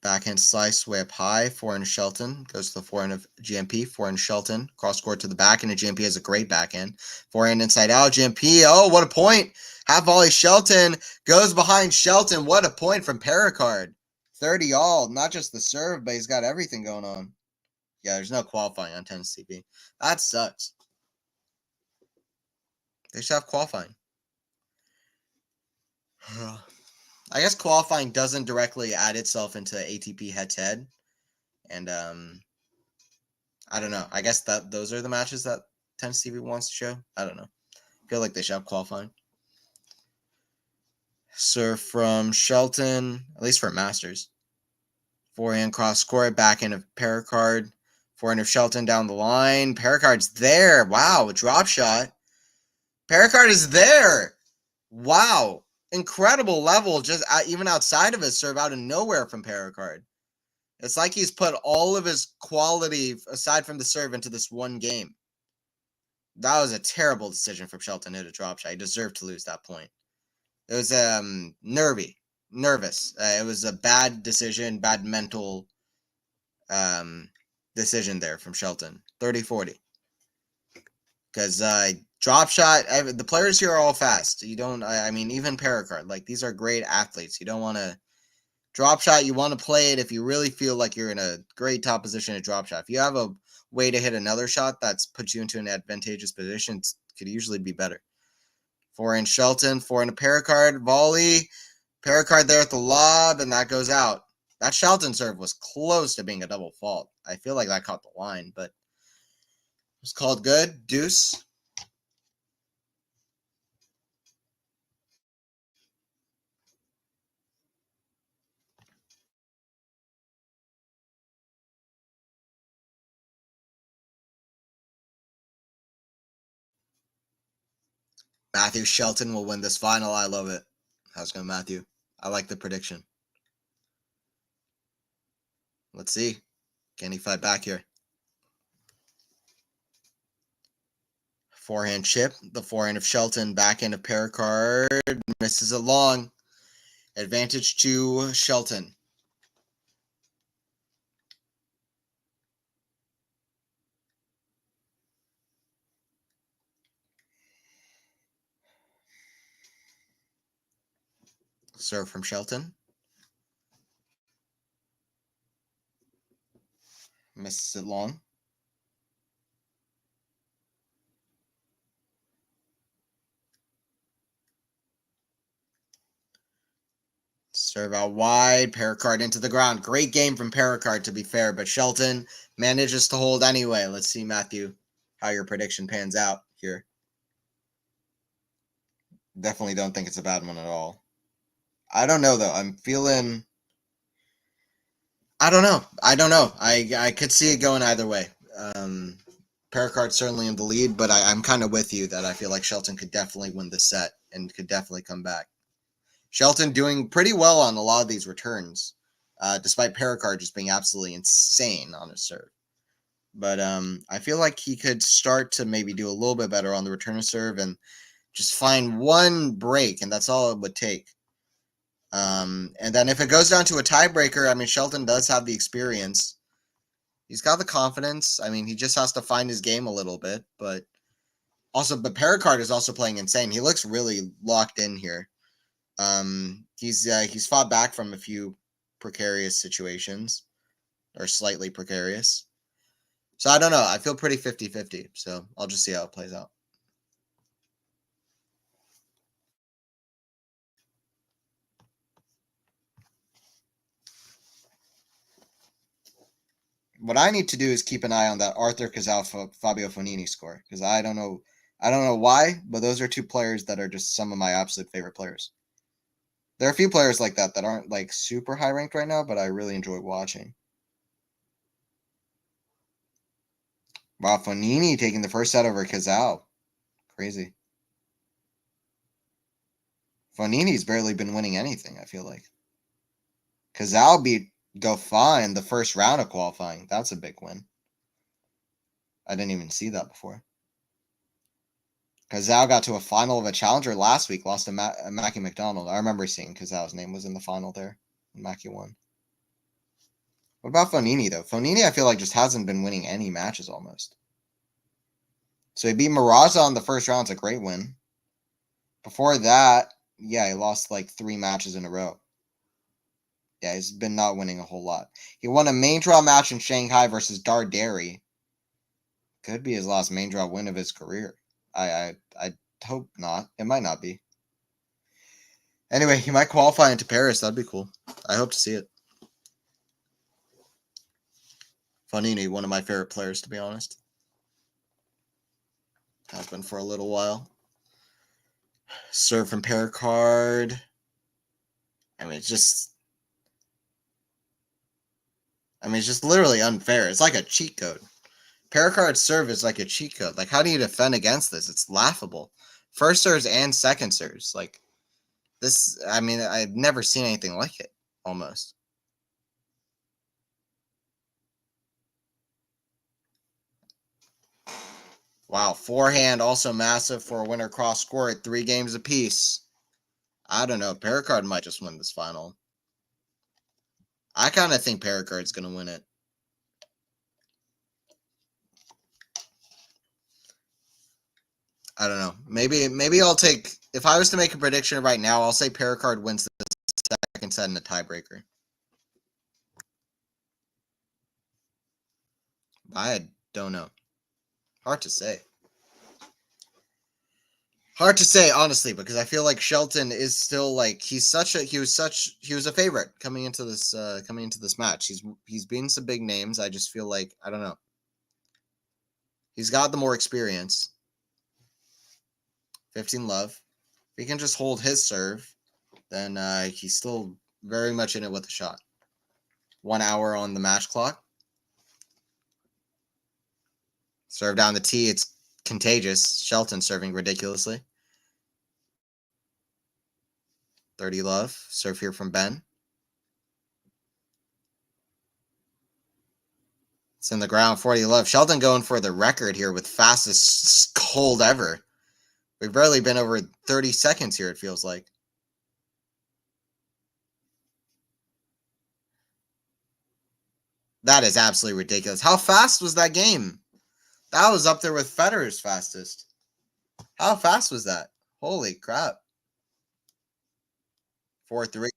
Backhand slice way up high. Forehand Shelton goes to the forehand of GMP. Forehand Shelton. Cross court to the backhand, and GMP has a great backhand. Forehand inside out. GMP. Oh, what a point. Half volley Shelton goes behind Shelton. What a point from Perricard. 30 all. Not just the serve, but he's got everything going on. Yeah, there's no qualifying on Tennis TV. That sucks. They should have qualifying. I guess qualifying doesn't directly add itself into ATP head-to-head. And I don't know. I guess that those are the matches that Tennis TV wants to show. I don't know. I feel like they should have qualifying. Serve from Shelton, at least for Masters. Forehand cross court, backhand of Perricard. Forehand of Shelton down the line. Perricard's there. Wow, a drop shot. Perricard is there. Wow. Incredible level, just even outside of his serve, out of nowhere from Perricard. It's like he's put all of his quality, aside from the serve, into this one game. That was a terrible decision from Shelton to hit a drop shot. He deserved to lose that point. It was nervous. It was a bad decision, bad mental decision there from Shelton. 30-40. Because drop shot, the players here are all fast. You don't, I mean, even Perricard, like, these are great athletes. You don't want to drop shot. You want to play it if you really feel like you're in a great top position to drop shot. If you have a way to hit another shot that's puts you into an advantageous position, it could usually be better. Forehand Shelton, forehand Perricard, volley. Perricard there at the lob, and that goes out. That Shelton serve was close to being a double fault. I feel like that caught the line, but it was called good. Deuce. Matthew Shelton will win this final. I love it. How's it going, Matthew? I like the prediction. Let's see. Can he fight back here? Forehand chip. The forehand of Shelton. Backhand of Perricard. Misses it long. Advantage to Shelton. Serve from Shelton. Misses it long. Serve out wide. Perricard into the ground. Great game from Perricard, to be fair, but Shelton manages to hold anyway. Let's see, Matthew, how your prediction pans out here. Definitely don't think it's a bad one at all. I don't know, though. I'm feeling... I don't know. I could see it going either way. Perricard's certainly in the lead, but I'm kind of with you that I feel like Shelton could definitely win this set and could definitely come back. Shelton doing pretty well on a lot of these returns, despite Perricard just being absolutely insane on his serve. But I feel like he could start to maybe do a little bit better on the return of serve and just find one break, and that's all it would take. And then if it goes down to a tiebreaker, I mean, Shelton does have the experience. He's got the confidence. I mean, he just has to find his game a little bit. But Perricard is also playing insane. He looks really locked in here. He's fought back from a few precarious situations, or slightly precarious. So I don't know. I feel pretty 50-50. So I'll just see how it plays out. What I need to do is keep an eye on that Arthur Cazal Fabio Fonini score, because I don't know why, but those are two players that are just some of my absolute favorite players. There are a few players like that aren't like super high ranked right now, but I really enjoy watching. Wow, Fonini taking the first set over Cazal. Crazy. Fonini's barely been winning anything, I feel like. Kazal beat Dauphin in the first round of qualifying. That's a big win. I didn't even see that before. Kazal got to a final of a challenger last week, lost to Mackie McDonald. I remember seeing Kazal's name was in the final there. Mackie won. What about Fonini, though? Fonini, I feel like just hasn't been winning any matches almost. So he beat Maraza in the first round. It's a great win. Before that, yeah, he lost like 3 matches in a row. Yeah, he's been not winning a whole lot. He won a main draw match in Shanghai versus Darderi. Could be his last main draw win of his career. I hope not. It might not be. Anyway, he might qualify into Paris. That'd be cool. I hope to see it. Fonini, one of my favorite players, to be honest. Has been for a little while. Serve from Perricard. I mean, it's just literally unfair. It's like a cheat code. Perricard's serve is like a cheat code. Like, how do you defend against this? It's laughable. First serves and second serves. Like, this, I mean, I've never seen anything like it, almost. Wow, forehand also massive for a winner cross score at 3 games apiece. I don't know. Perricard might just win this final. I kind of think Perricard's going to win it. I don't know. Maybe I'll take, if I was to make a prediction right now, I'll say Perricard wins the second set in a tiebreaker. I don't know. Hard to say. Hard to say, honestly, because I feel like Shelton is still like he was a favorite coming into this match. He's beaten some big names. I just feel like I don't know. He's got the more experience. 15 love. If he can just hold his serve, then he's still very much in it with a shot. 1 hour on the match clock. Serve down the tee. It's contagious. Shelton serving ridiculously. 30 love. Serve here from Ben. It's in the ground. 40 love. Shelton going for the record here with fastest hold ever. We've barely been over 30 seconds here, it feels like. That is absolutely ridiculous. How fast was that game? That was up there with Federer's fastest. How fast was that? Holy crap. 4-3.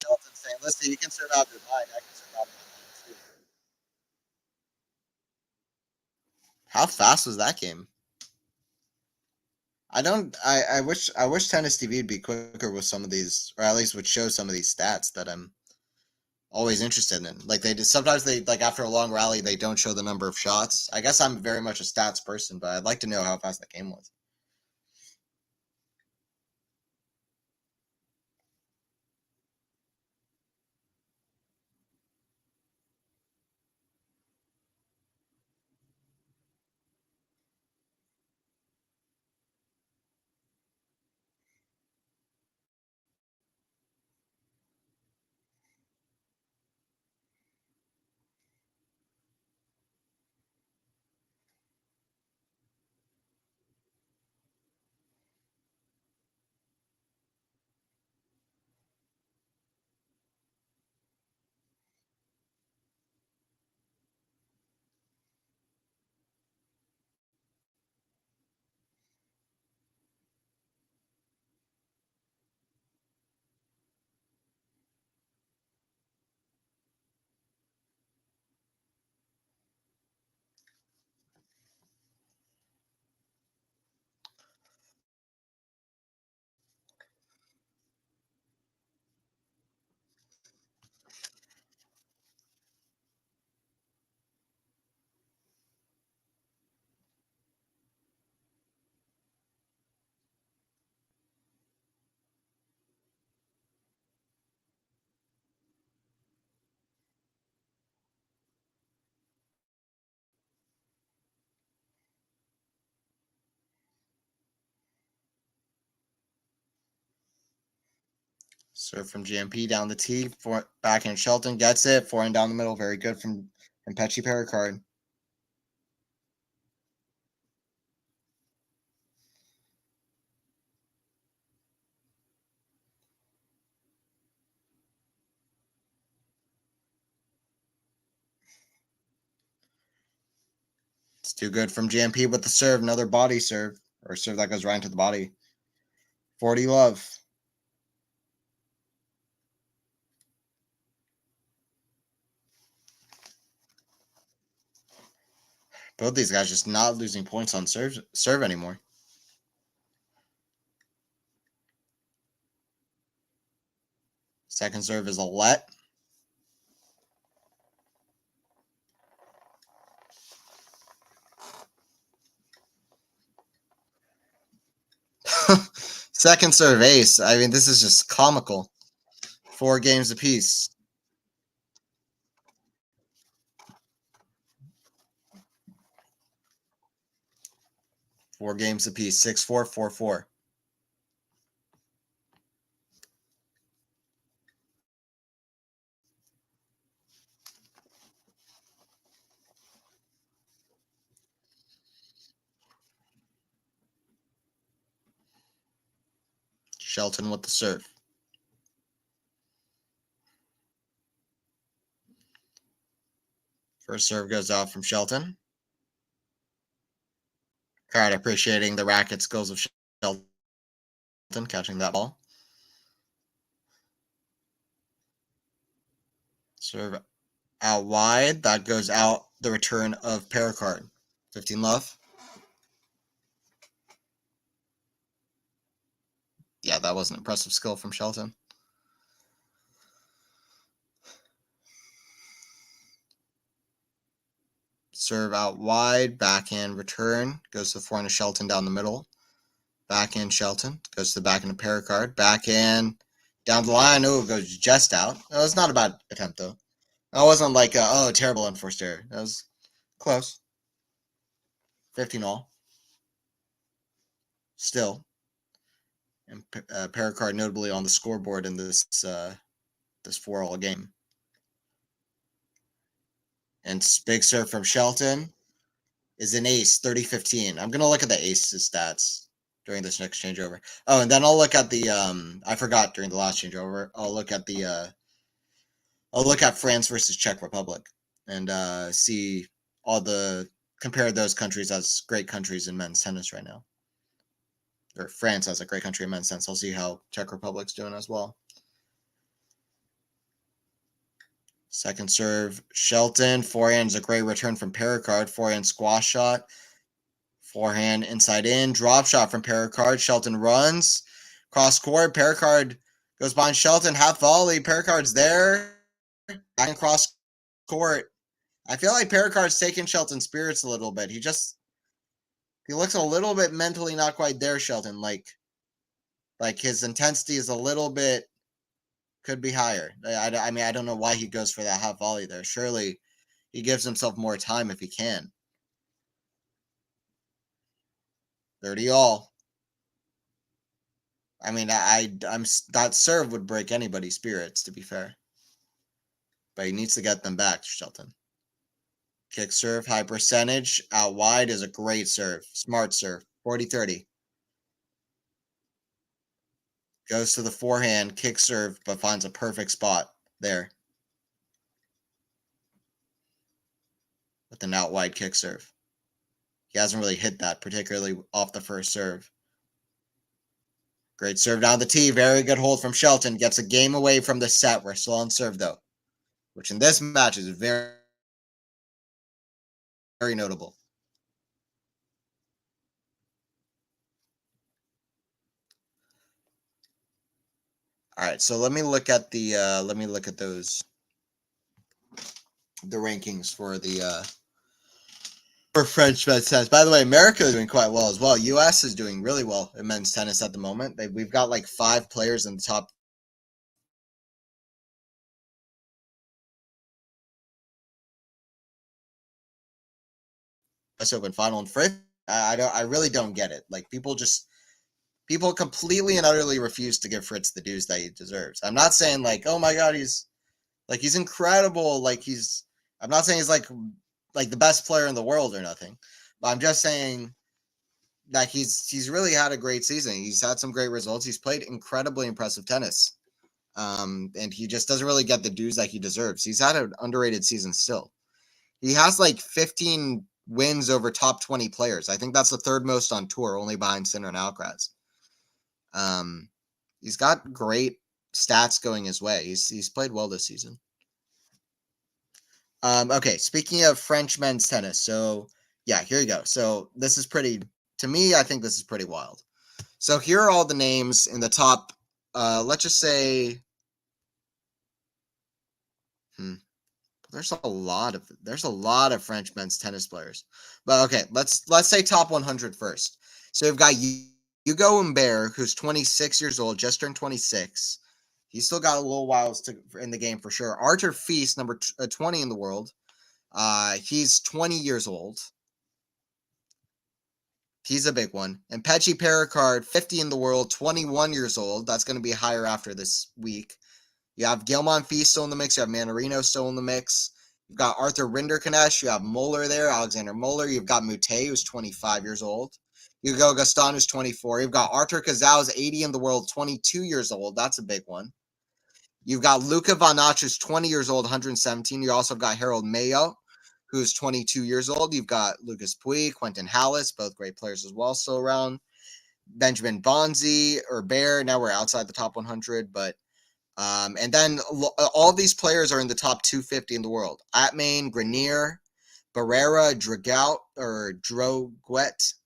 Shelton saying, listen, you can serve out your line. I can serve out my line too. How fast was that game? I wish Tennis TV would be quicker with some of these, or at least would show some of these stats that I'm always interested in. Like sometimes they like after a long rally they don't show the number of shots. I guess I'm very much a stats person, but I'd like to know how fast that game was. Serve from GMP down the tee. Backhand Shelton gets it. Forehand down the middle. Very good from MPETSHI PERRICARD. It's too good from GMP with the serve. Another body serve. Or serve that goes right into the body. 40 love. Both these guys just not losing points on serve anymore. Second serve is a let. Second serve ace. I mean, this is just comical. 4 games apiece. Four games apiece. 6-4, 4-4. Shelton with the serve. First serve goes out from Shelton. Card appreciating the racket skills of Shelton catching that ball. Serve out wide. That goes out the return of PERRICARD. 15 love. Yeah, that was an impressive skill from Shelton. Serve out wide. Backhand return. Goes to the forehand of Shelton down the middle. Backhand Shelton. Goes to the backhand of PERRICARD. Backhand down the line. Oh, it goes just out. That was not a bad attempt, though. That wasn't like, terrible unforced error. That was close. 15 all. Still. And PERRICARD notably on the scoreboard in this 4-all game. And big serve from Shelton is an ace, 30-15. I'm going to look at the ace's stats during this next changeover. Oh, and then I'll look at the, I forgot during the last changeover, I'll look at France versus Czech Republic and see compare those countries as great countries in men's tennis right now. Or France as a great country in men's tennis. I'll see how Czech Republic's doing as well. Second serve, Shelton. Forehand is a great return from PERRICARD. Forehand squash shot. Forehand inside in. Drop shot from PERRICARD. Shelton runs. Cross court. PERRICARD goes behind Shelton. Half volley. PERRICARD's there. Back and cross court. I feel like PERRICARD's taking Shelton's spirits a little bit. He looks a little bit mentally not quite there, Shelton. Like his intensity is a little bit, could be higher. I mean, I don't know why he goes for that half volley there. Surely he gives himself more time if he can. 30 all. I mean, that serve would break anybody's spirits, to be fair. But he needs to get them back, Shelton. Kick serve, high percentage. Out wide is a great serve. Smart serve. 40-30. Goes to the forehand, kick serve, but finds a perfect spot there. With an out wide kick serve. He hasn't really hit that, particularly off the first serve. Great serve down the tee. Very good hold from Shelton. Gets a game away from the set. We're still on serve, though. Which in this match is very, very notable. All right, so let me look at the the rankings for the for French men's tennis. By the way, America is doing quite well as well. US is doing really well in men's tennis at the moment. We've got like 5 players in the top US Open final and fifth. I really don't get it. Like people people completely and utterly refuse to give Fritz the dues that he deserves. I'm not saying like, oh my god, he's incredible. I'm not saying he's like the best player in the world or nothing, but I'm just saying that he's really had a great season. He's had some great results. He's played incredibly impressive tennis. And he just doesn't really get the dues that he deserves. He's had an underrated season still. He has like 15 wins over top 20 players. I think that's the third most on tour, only behind Sinner and Alcaraz. He's got great stats going his way. He's played well this season. Okay, speaking of French men's tennis, so yeah, here you go. So this is to me, I think this is pretty wild. So here are all the names in the top, let's just say, there's a lot of French men's tennis players. But okay, let's say top 100 first. So we've got Hugo Humbert, who's 26 years old, just turned 26. He's still got a little while in the game for sure. Arthur Feast, number 20 in the world. He's 20 years old. He's a big one. And MPETSHI Perricard, 50 in the world, 21 years old. That's going to be higher after this week. You have Gilman Fee still in the mix. You have Manarino still in the mix. You've got Arthur Rinderknecht. You have Moeller there, Alexander Moeller. You've got Moutet, who's 25 years old. You go Gaston, who's 24. You've got Arthur Cazaux, 80 in the world, 22 years old. That's a big one. You've got Luca Van Notch, who's 20 years old, 117. You also got Harold Mayo, who's 22 years old. You've got Lucas Pouille, Quentin Hallis, both great players as well, still around. Benjamin Bonzi or Bear. Now we're outside the top 100, but and then all these players are in the top 250 in the world. Atmain, Grenier, Barrera, Drogout,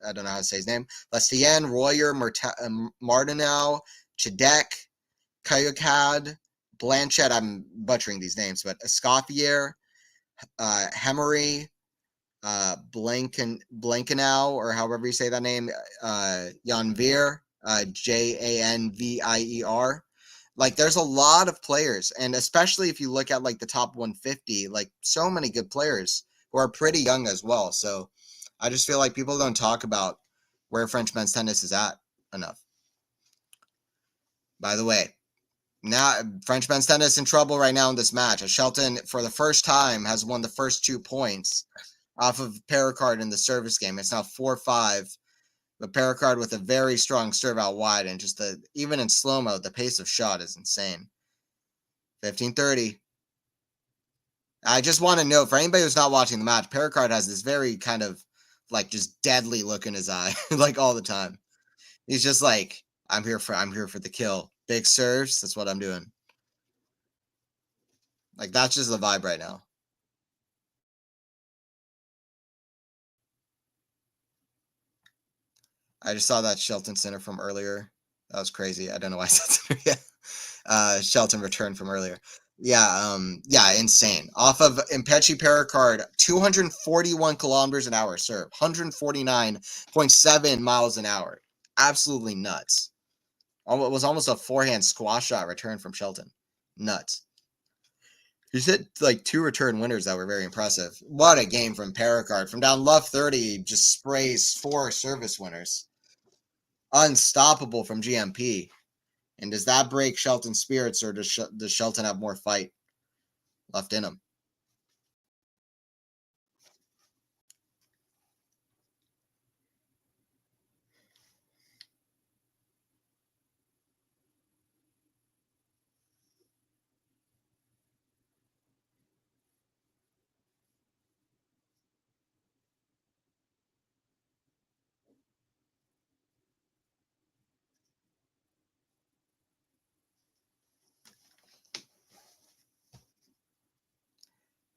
I don't know how to say his name. Lestien, Royer, Martineau, Chidek, Kayakad, Blanchett, I'm butchering these names, but Escoffier, Hemery, Blankenau, or however you say that name, Janvier, Janvier. Like, there's a lot of players, and especially if you look at like the top 150, like so many good players who are pretty young as well. So I just feel like people don't talk about where French men's tennis is at enough. By the way, now French men's tennis in trouble right now in this match. Shelton, for the first time, has won the first 2 points off of Perricard in the service game. It's now 4-5. But Perricard with a very strong serve out wide, and just even in slow-mo, the pace of shot is insane. 15-30. I just want to note, for anybody who's not watching the match, Perricard has this very kind of, like, just deadly look in his eye, like, all the time. He's just like, I'm here for the kill. Big serves, that's what I'm doing. Like, that's just the vibe right now. I just saw that Shelton center from earlier. That was crazy. I don't know why I said center yet. Shelton returned from earlier. Yeah, insane. Off of MPETSHI Perricard, 241 kilometers an hour serve, 149.7 miles an hour. Absolutely nuts. It was almost a forehand squash shot return from Shelton. Nuts. He's hit like 2 return winners that were very impressive. What a game from Perricard. From down left 30, just sprays 4 service winners. Unstoppable from GMP. And does that break Shelton's spirits, or does Shelton have more fight left in him?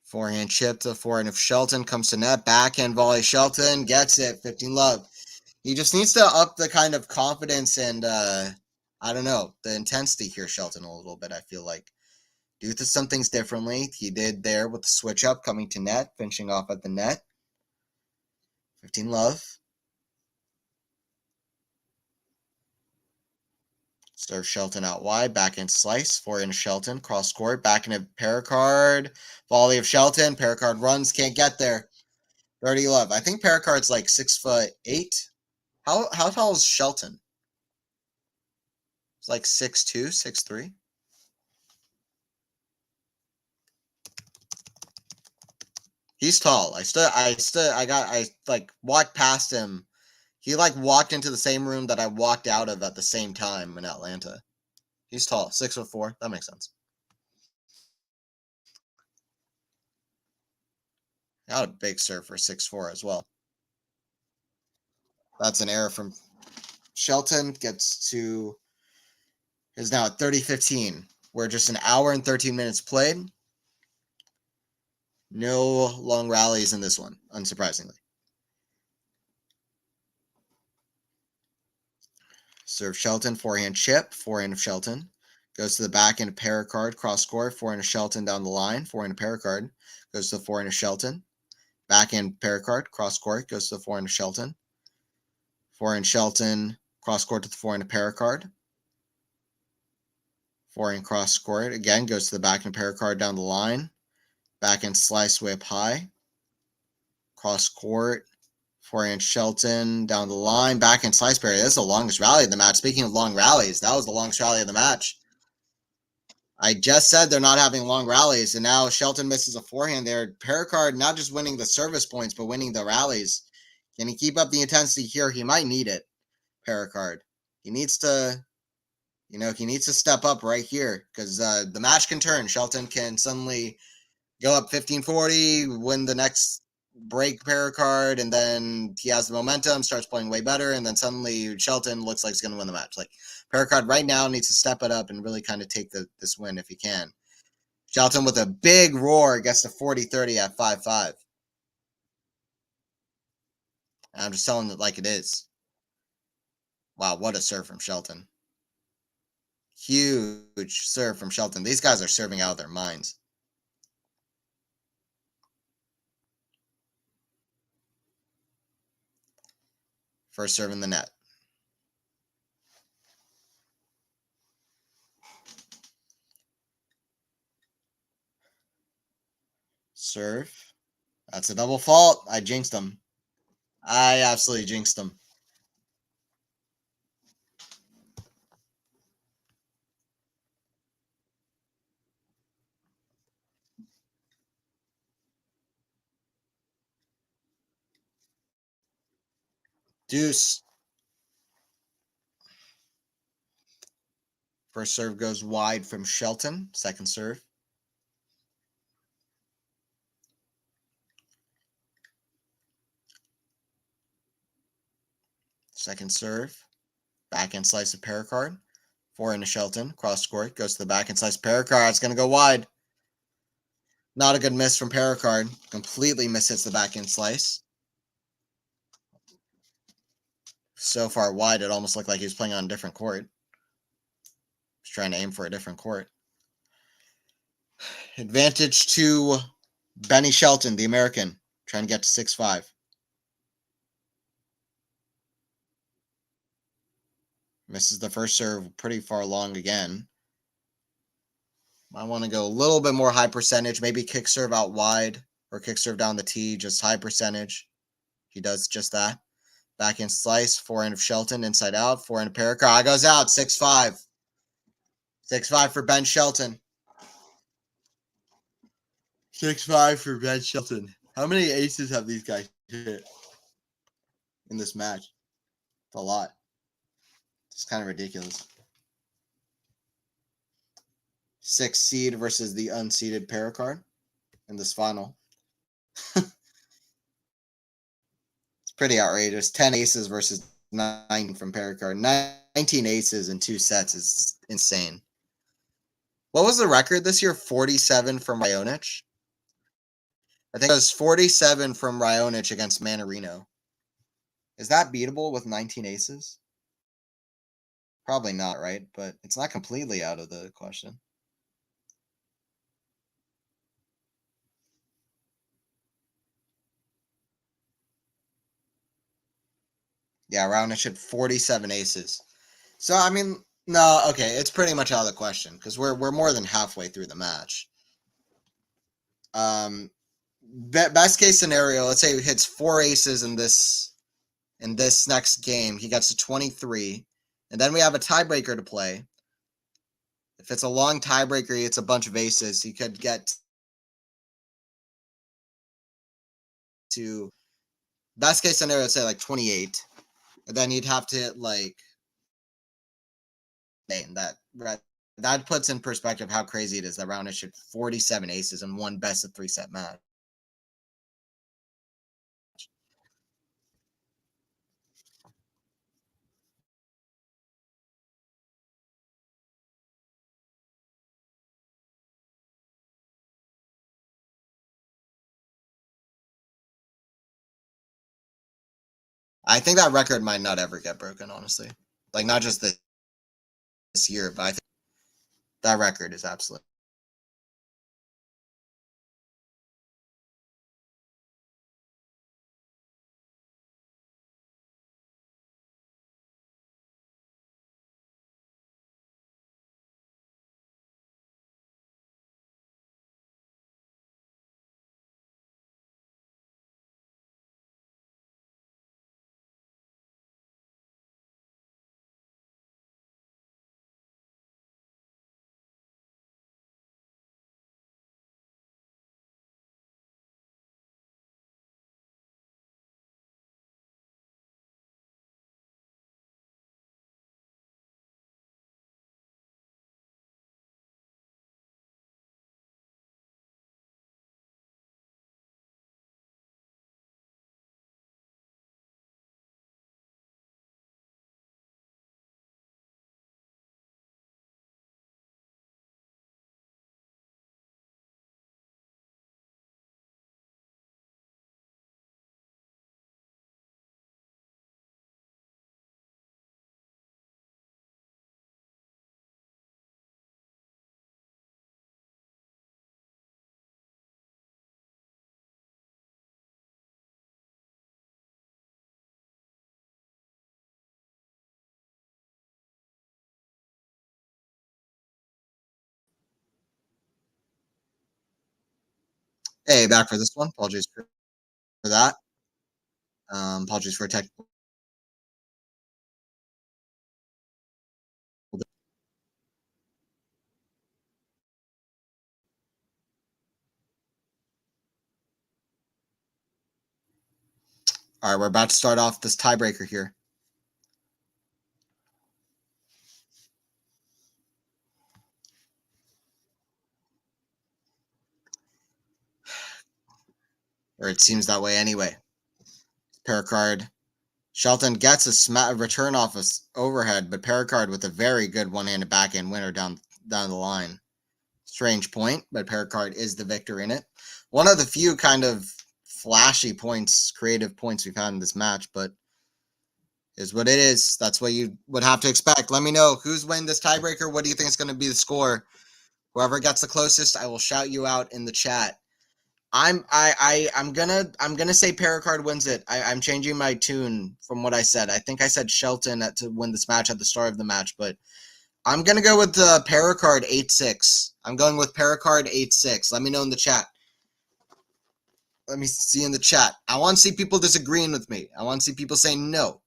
Forehand chip to forehand of Shelton, comes to net, backhand volley. Shelton gets it, 15-love. He just needs to up the kind of confidence and, I don't know, the intensity here, Shelton, a little bit, I feel like. Do some things differently. He did there with the switch up, coming to net, finishing off at the net. 15-love. Serve Shelton out wide, backhand slice, forehand Shelton, cross court, backhand Perricard, volley of Shelton, Perricard runs, can't get there. 30-love. I think Perricard's like 6'8". How tall is Shelton? It's like 6'2", 6'3". He's tall. I like walked past him. He like walked into the same room that I walked out of at the same time in Atlanta. He's tall, 6'4". That makes sense. Got a big serve for 6'4" as well. That's an error from Shelton. Gets to is now at 30-15. We're just an hour and 13 minutes played. No long rallies in this one, unsurprisingly. Serve Shelton, forehand chip, forehand of Shelton. Goes to the backhand of Perricard, cross court, forehand of Shelton down the line, forehand of Perricard. Goes to the forehand of Shelton. Backhand Perricard, cross court, goes to the forehand of Shelton. Forehand Shelton, cross court to the forehand of Perricard. Forehand cross court, again, goes to the backhand of Perricard down the line. Backhand slice way up high. Cross court. Forehand Shelton down the line. Backhand slice parry. That's the longest rally of the match. Speaking of long rallies, that was the longest rally of the match. I just said they're not having long rallies, and now Shelton misses a forehand there. Perricard not just winning the service points, but winning the rallies. Can he keep up the intensity here? He might need it, Perricard. He needs to, he needs to step up right here because the match can turn. Shelton can suddenly go up 15-40, win the next break Perricard, and then he has the momentum, starts playing way better, and then suddenly Shelton looks like he's going to win the match. Like, Perricard right now needs to step it up and really kind of take this win if he can. Shelton with a big roar gets to 40-30 at 5-5. I'm just telling it like it is. Wow, what a serve from Shelton. Huge serve from Shelton. These guys are serving out of their minds. First serve in the net. Serve. That's a double fault. I jinxed him. I absolutely jinxed him. Deuce. First serve goes wide from Shelton. Second serve. Second serve. Backhand slice of Perricard. Forehand to Shelton. Cross court. Goes to the backhand slice of Perricard. It's going to go wide. Not a good miss from Perricard. Completely mishits the backhand slice. So far wide, it almost looked like he was playing on a different court. He's trying to aim for a different court. Advantage to Benny Shelton, the American, trying to get to 6-5. Misses the first serve pretty far long again. I want to go a little bit more high percentage, maybe kick serve out wide or kick serve down the tee, just high percentage. He does just that. Backhand slice, forehand of Shelton, inside out, forehand of Perricard. Goes out, 6-5. 6-5 for Ben Shelton. 6-5 for Ben Shelton. How many aces have these guys hit in this match? It's a lot. It's kind of ridiculous. 6 seed versus the unseeded Perricard in this final. It's pretty outrageous. 10 aces versus 9 from Perricard. 19 aces in 2 sets is insane. What was the record this year? 47 from Raonic? I think it was 47 from Raonic against Manarino. Is that beatable with 19 aces? Probably not, right? But it's not completely out of the question. Yeah, Raonic had 47 aces. So, I mean, no, okay, it's pretty much out of the question because we're more than halfway through the match. Best case scenario, let's say he hits 4 aces in this next game. He gets to 23, and then we have a tiebreaker to play. If it's a long tiebreaker, it's a bunch of aces. He could get to best case scenario, I'd say like 28. And then you'd have to hit like that puts in perspective how crazy it is that Raonic hit 47 aces in one best of 3-set match. I think that record might not ever get broken, honestly. Like not just this year, but I think that record is absolute. Hey, back for this one. Apologies for that. Apologies for a technical. All right, we're about to start off this tiebreaker here. Or it seems that way anyway. Perricard. Shelton gets a return off a overhead, but Perricard with a very good one-handed backhand winner down the line. Strange point, but Perricard is the victor in it. One of the few kind of flashy points, creative points we've had in this match, but is what it is. That's what you would have to expect. Let me know who's winning this tiebreaker. What do you think is going to be the score? Whoever gets the closest, I will shout you out in the chat. I'm gonna say Perricard wins it. I'm changing my tune from what I said. I think I said Shelton to win this match at the start of the match, but I'm gonna go with the Perricard 8-6. I'm going with Perricard 8-6. Let me know in the chat. Let me see in the chat. I want to see people disagreeing with me. I want to see people saying no.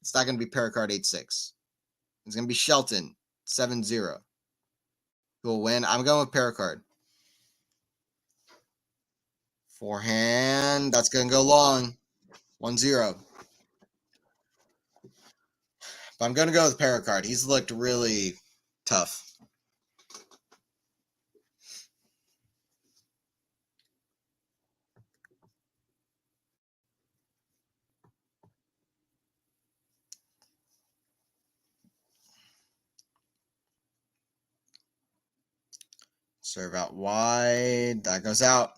It's not gonna be Perricard 8-6. It's gonna be Shelton 7-0. Who will win? I'm going with Perricard. Forehand. That's gonna go long. 1-0. But I'm going to go with Perricard. He's looked really tough. Serve out wide. That goes out.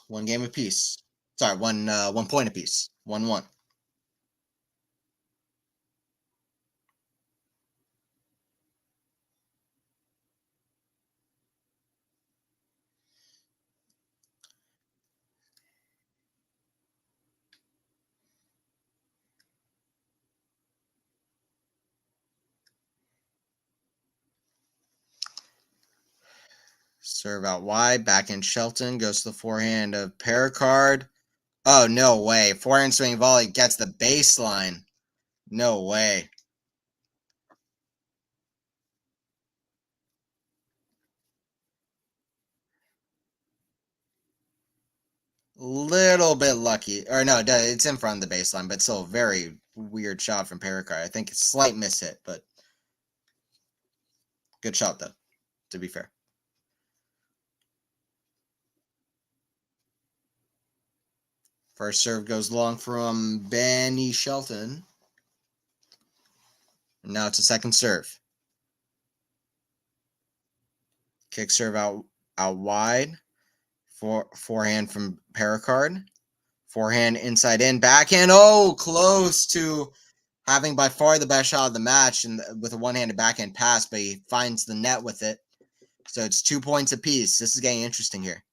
One game apiece. Sorry, one point apiece. 1-1. Serve out wide. Back in Shelton. Goes to the forehand of Perricard. Oh, no way. Forehand swing volley gets the baseline. No way. Little bit lucky. Or no, it's in front of the baseline, but still a very weird shot from Perricard. I think it's a slight miss hit, but good shot, though, to be fair. First serve goes long from Benny Shelton. And now it's a second serve. Kick serve out wide. Forehand from Perricard. Forehand inside in. Backhand. Oh, close to having by far the best shot of the match and with a one-handed backhand pass, but he finds the net with it. So it's 2 points apiece. This is getting interesting here.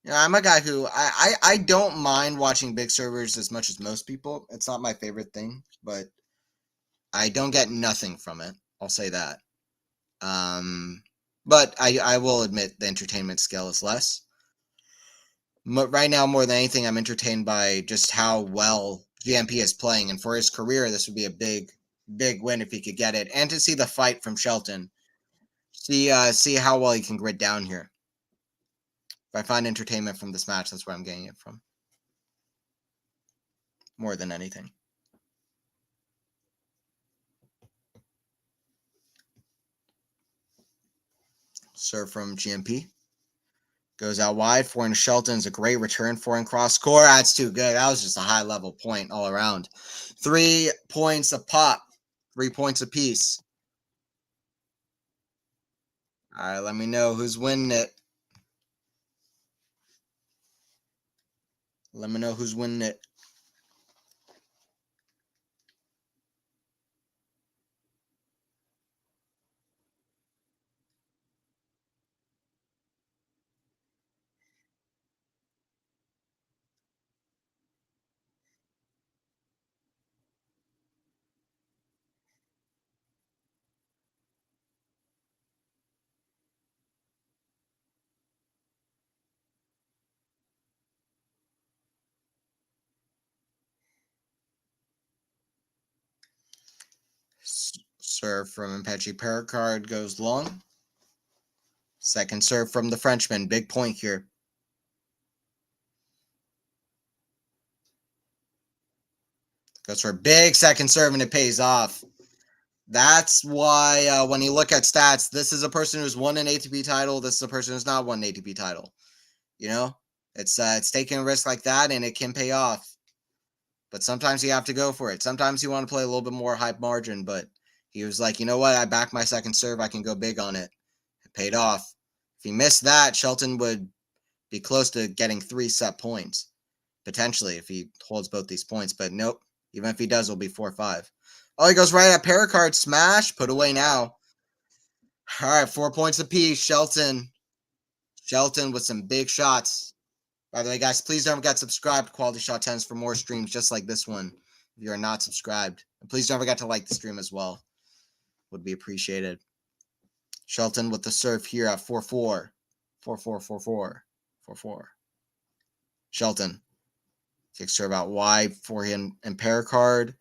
Yeah, I'm a guy who I don't mind watching big servers as much as most people. It's not my favorite thing, but I don't get nothing from it. I'll say that. But I will admit the entertainment scale is less. But right now, more than anything, I'm entertained by just how well GMP is playing, and for his career, this would be a big win if he could get it, and to see the fight from Shelton. See how well he can grit down here. If I find entertainment from this match, that's where I'm getting it from. More than anything. Serve from GMP. Goes out wide. Forehand to Shelton's a great return. Forehand cross score. That's too good. That was just a high-level point all around. 3 points a pop. 3 points apiece. All right, let me know who's winning it. Let me know who's winning it. Serve from MPETSHI Perricard goes long. Second serve from the Frenchman. Big point here. Goes for a big second serve, and it pays off. That's why when you look at stats, this is a person who's won an ATP title. This is a person who's not won an ATP title. You know, it's taking a risk like that, and it can pay off. But sometimes you have to go for it. Sometimes you want to play a little bit more high margin, but he was like, you know what? I back my second serve. I can go big on it. It paid off. If he missed that, Shelton would be close to getting 3 set points, potentially, if he holds both these points. But nope. Even if he does, it'll be 4-5. Oh, he goes right at Perricard. Smash. Put away now. All right, 4 points apiece. Shelton with some big shots. By the way, guys, please don't forget to subscribe to QualityShot 10s for more streams just like this one if you are not subscribed. And please don't forget to like the stream as well. Would be appreciated. Shelton with the serve here at 4-4. 4-4, 4-4. Shelton. Kick serve out wide. Forehand and Perricard.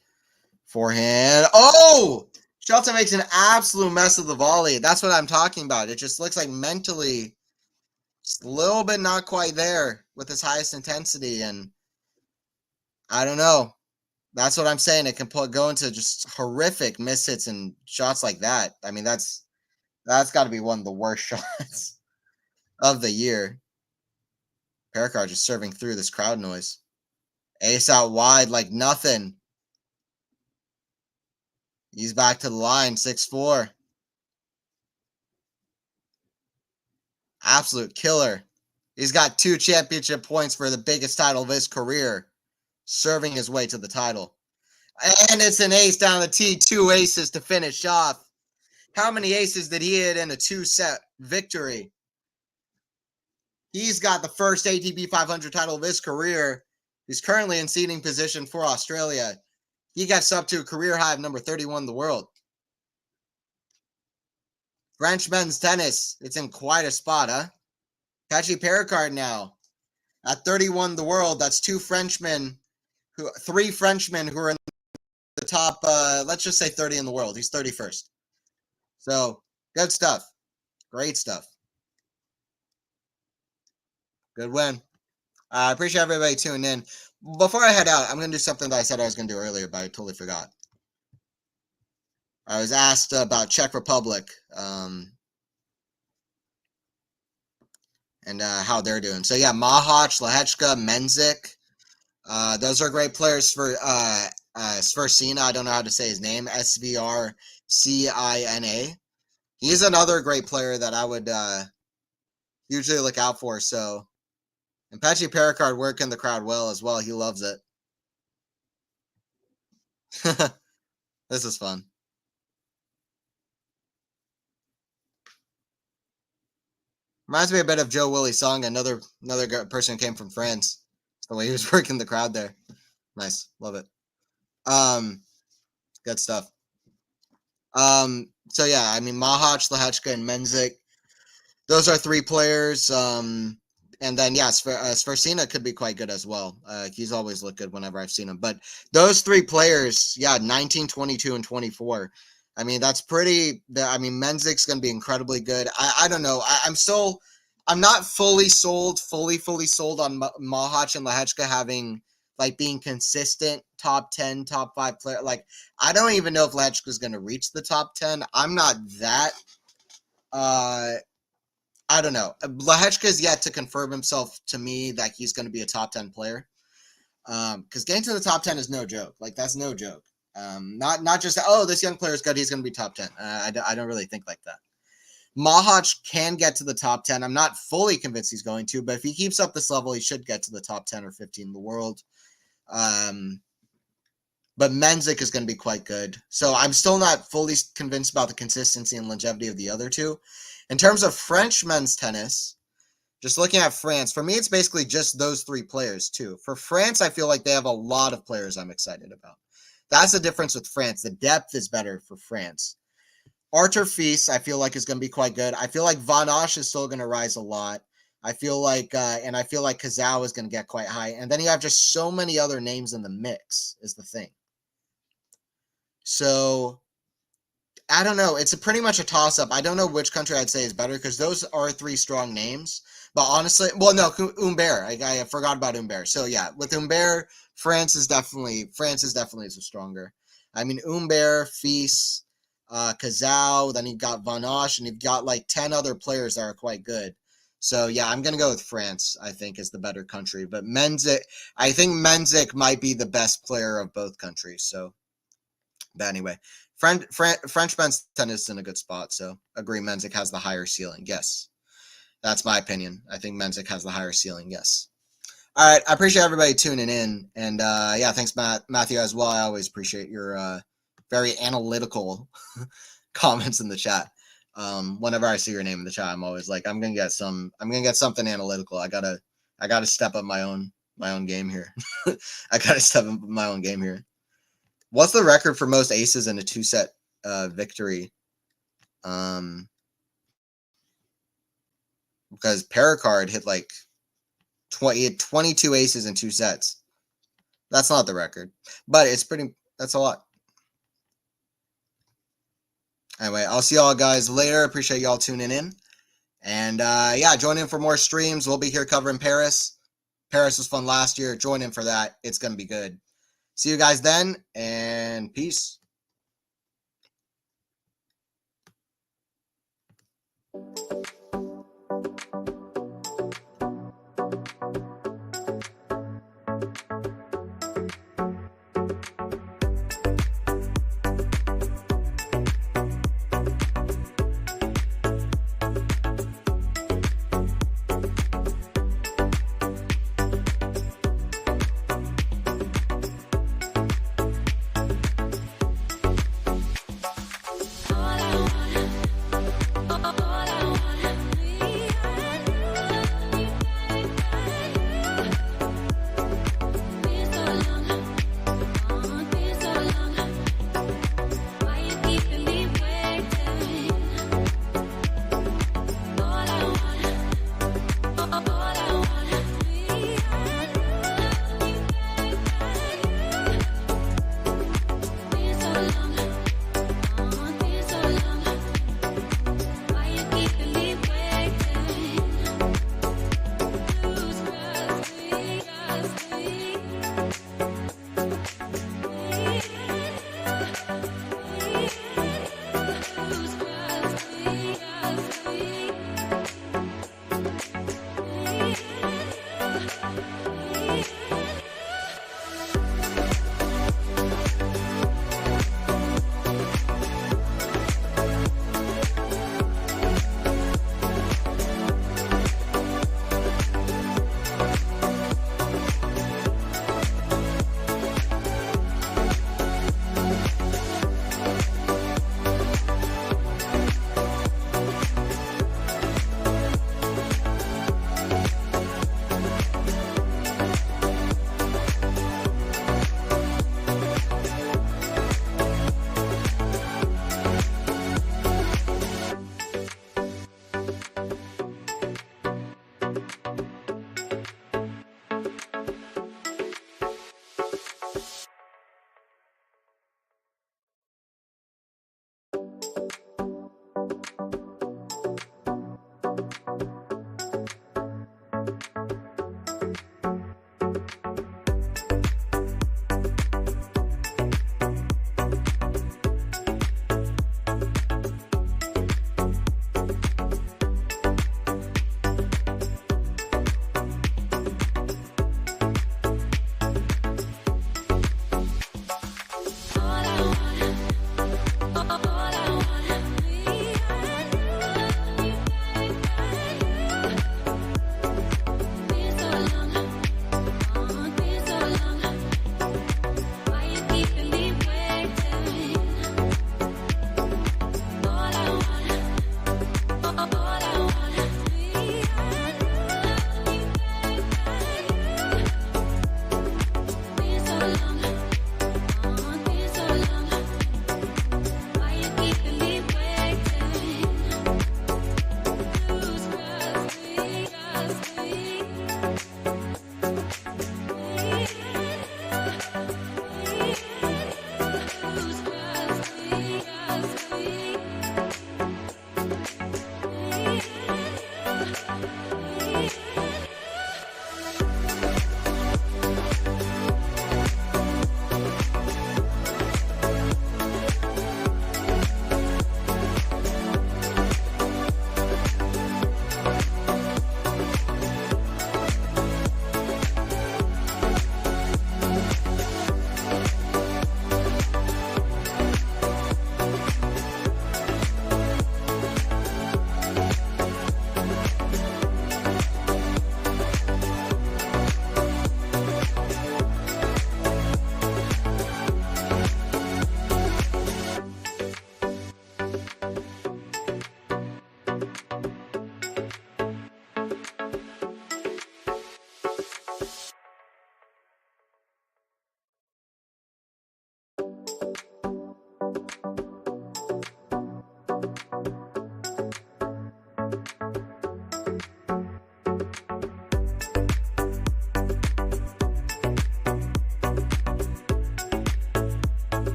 Forehand. Oh! Shelton makes an absolute mess of the volley. That's what I'm talking about. It just looks like mentally just a little bit not quite there with his highest intensity. And I don't know. That's what I'm saying. It can go into just horrific mishits and shots like that. I mean, that's got to be one of the worst shots of the year. Perricard just serving through this crowd noise. Ace out wide like nothing. He's back to the line, 6-4. Absolute killer. He's got 2 championship points for the biggest title of his career, serving his way to the title. And it's an ace down the tee, 2 aces to finish off. How many aces did he hit in a 2-set victory? He's got the first ATP 500 title of his career. He's currently in seeding position for Australia. He gets up to a career high of number 31 in the world. French men's tennis, it's in quite a spot, huh? MPETSHI Perricard now at 31 in the world. That's 3 Frenchmen who are in the top, let's just say 30 in the world. He's 31st. So good stuff. Great stuff. Good win. I appreciate everybody tuning in. Before I head out, I'm going to do something that I said I was going to do earlier, but I totally forgot. I was asked about Czech Republic and how they're doing. So, yeah, Mahac, Lehečka, Menzik. Those are great players for Sversina. I don't know how to say his name. Svrcina. He's another great player that I would usually look out for. So, and MPETSHI PERRICARD working the crowd well as well. He loves it. This is fun. Reminds me a bit of Joe Willie Song, another person who came from France. The way he was working the crowd there. Nice. Love it. Good stuff. So yeah, I mean Mahac, Lehečka, and Menzik. Those are three players. And then yeah, Sversina could be quite good as well. He's always looked good whenever I've seen him. But those three players, yeah, 19, 22, and 24. I mean, that's pretty. I mean, Menzik's going to be incredibly good. I don't know. I'm not fully sold on Mahac and Lehečka having like being consistent top 10, top 5 player. Like, I don't even know if Lehečka is going to reach the top 10. I'm not that. I don't know. Lehečka is yet to confirm himself to me that he's going to be a top 10 player. Because getting to the top 10 is no joke. Like, that's no joke. Not just, oh, this young player is good, he's going to be top 10. I don't really think like that. Mahac can get to the top 10. I'm not fully convinced he's going to, but if he keeps up this level, he should get to the top 10 or 15 in the world. But Menzik is going to be quite good. So I'm still not fully convinced about the consistency and longevity of the other two. In terms of French men's tennis, just looking at France, for me, it's basically just those three players, too. For France, I feel like they have a lot of players I'm excited about. That's the difference with France. The depth is better for France. Arthur Fils, I feel like, is going to be quite good. I feel like Van Osh is still going to rise a lot. I feel like Kazao is going to get quite high. And then you have just so many other names in the mix is the thing. So I don't know. It's pretty much a toss-up. I don't know which country I'd say is better because those are three strong names. But honestly, well, no, Humbert. I forgot about Humbert. So yeah, with Humbert, France is definitely stronger. I mean, Humbert, Fils, Kazao, then you've got Van Osh, and you've got like 10 other players that are quite good. So yeah, I'm gonna go with France. I think is the better country. But I think Menzik might be the best player of both countries. So, but anyway. French men's tennis is in a good spot, so agree Menzik has the higher ceiling. Yes. That's my opinion. I think Menzik has the higher ceiling. Yes. All right. I appreciate everybody tuning in. And yeah, thanks, Matthew, as well. I always appreciate your very analytical comments in the chat. Whenever I see your name in the chat, I'm always like, I'm gonna get something analytical. I gotta step up my own game here. I gotta step up my own game here. What's the record for most aces in a 2-set victory? Because Perricard hit like 22 aces in 2 sets. That's not the record, but that's a lot. Anyway, I'll see y'all guys later. Appreciate y'all tuning in. And yeah, join in for more streams. We'll be here covering Paris. Paris was fun last year. Join in for that. It's going to be good. See you guys then, and peace.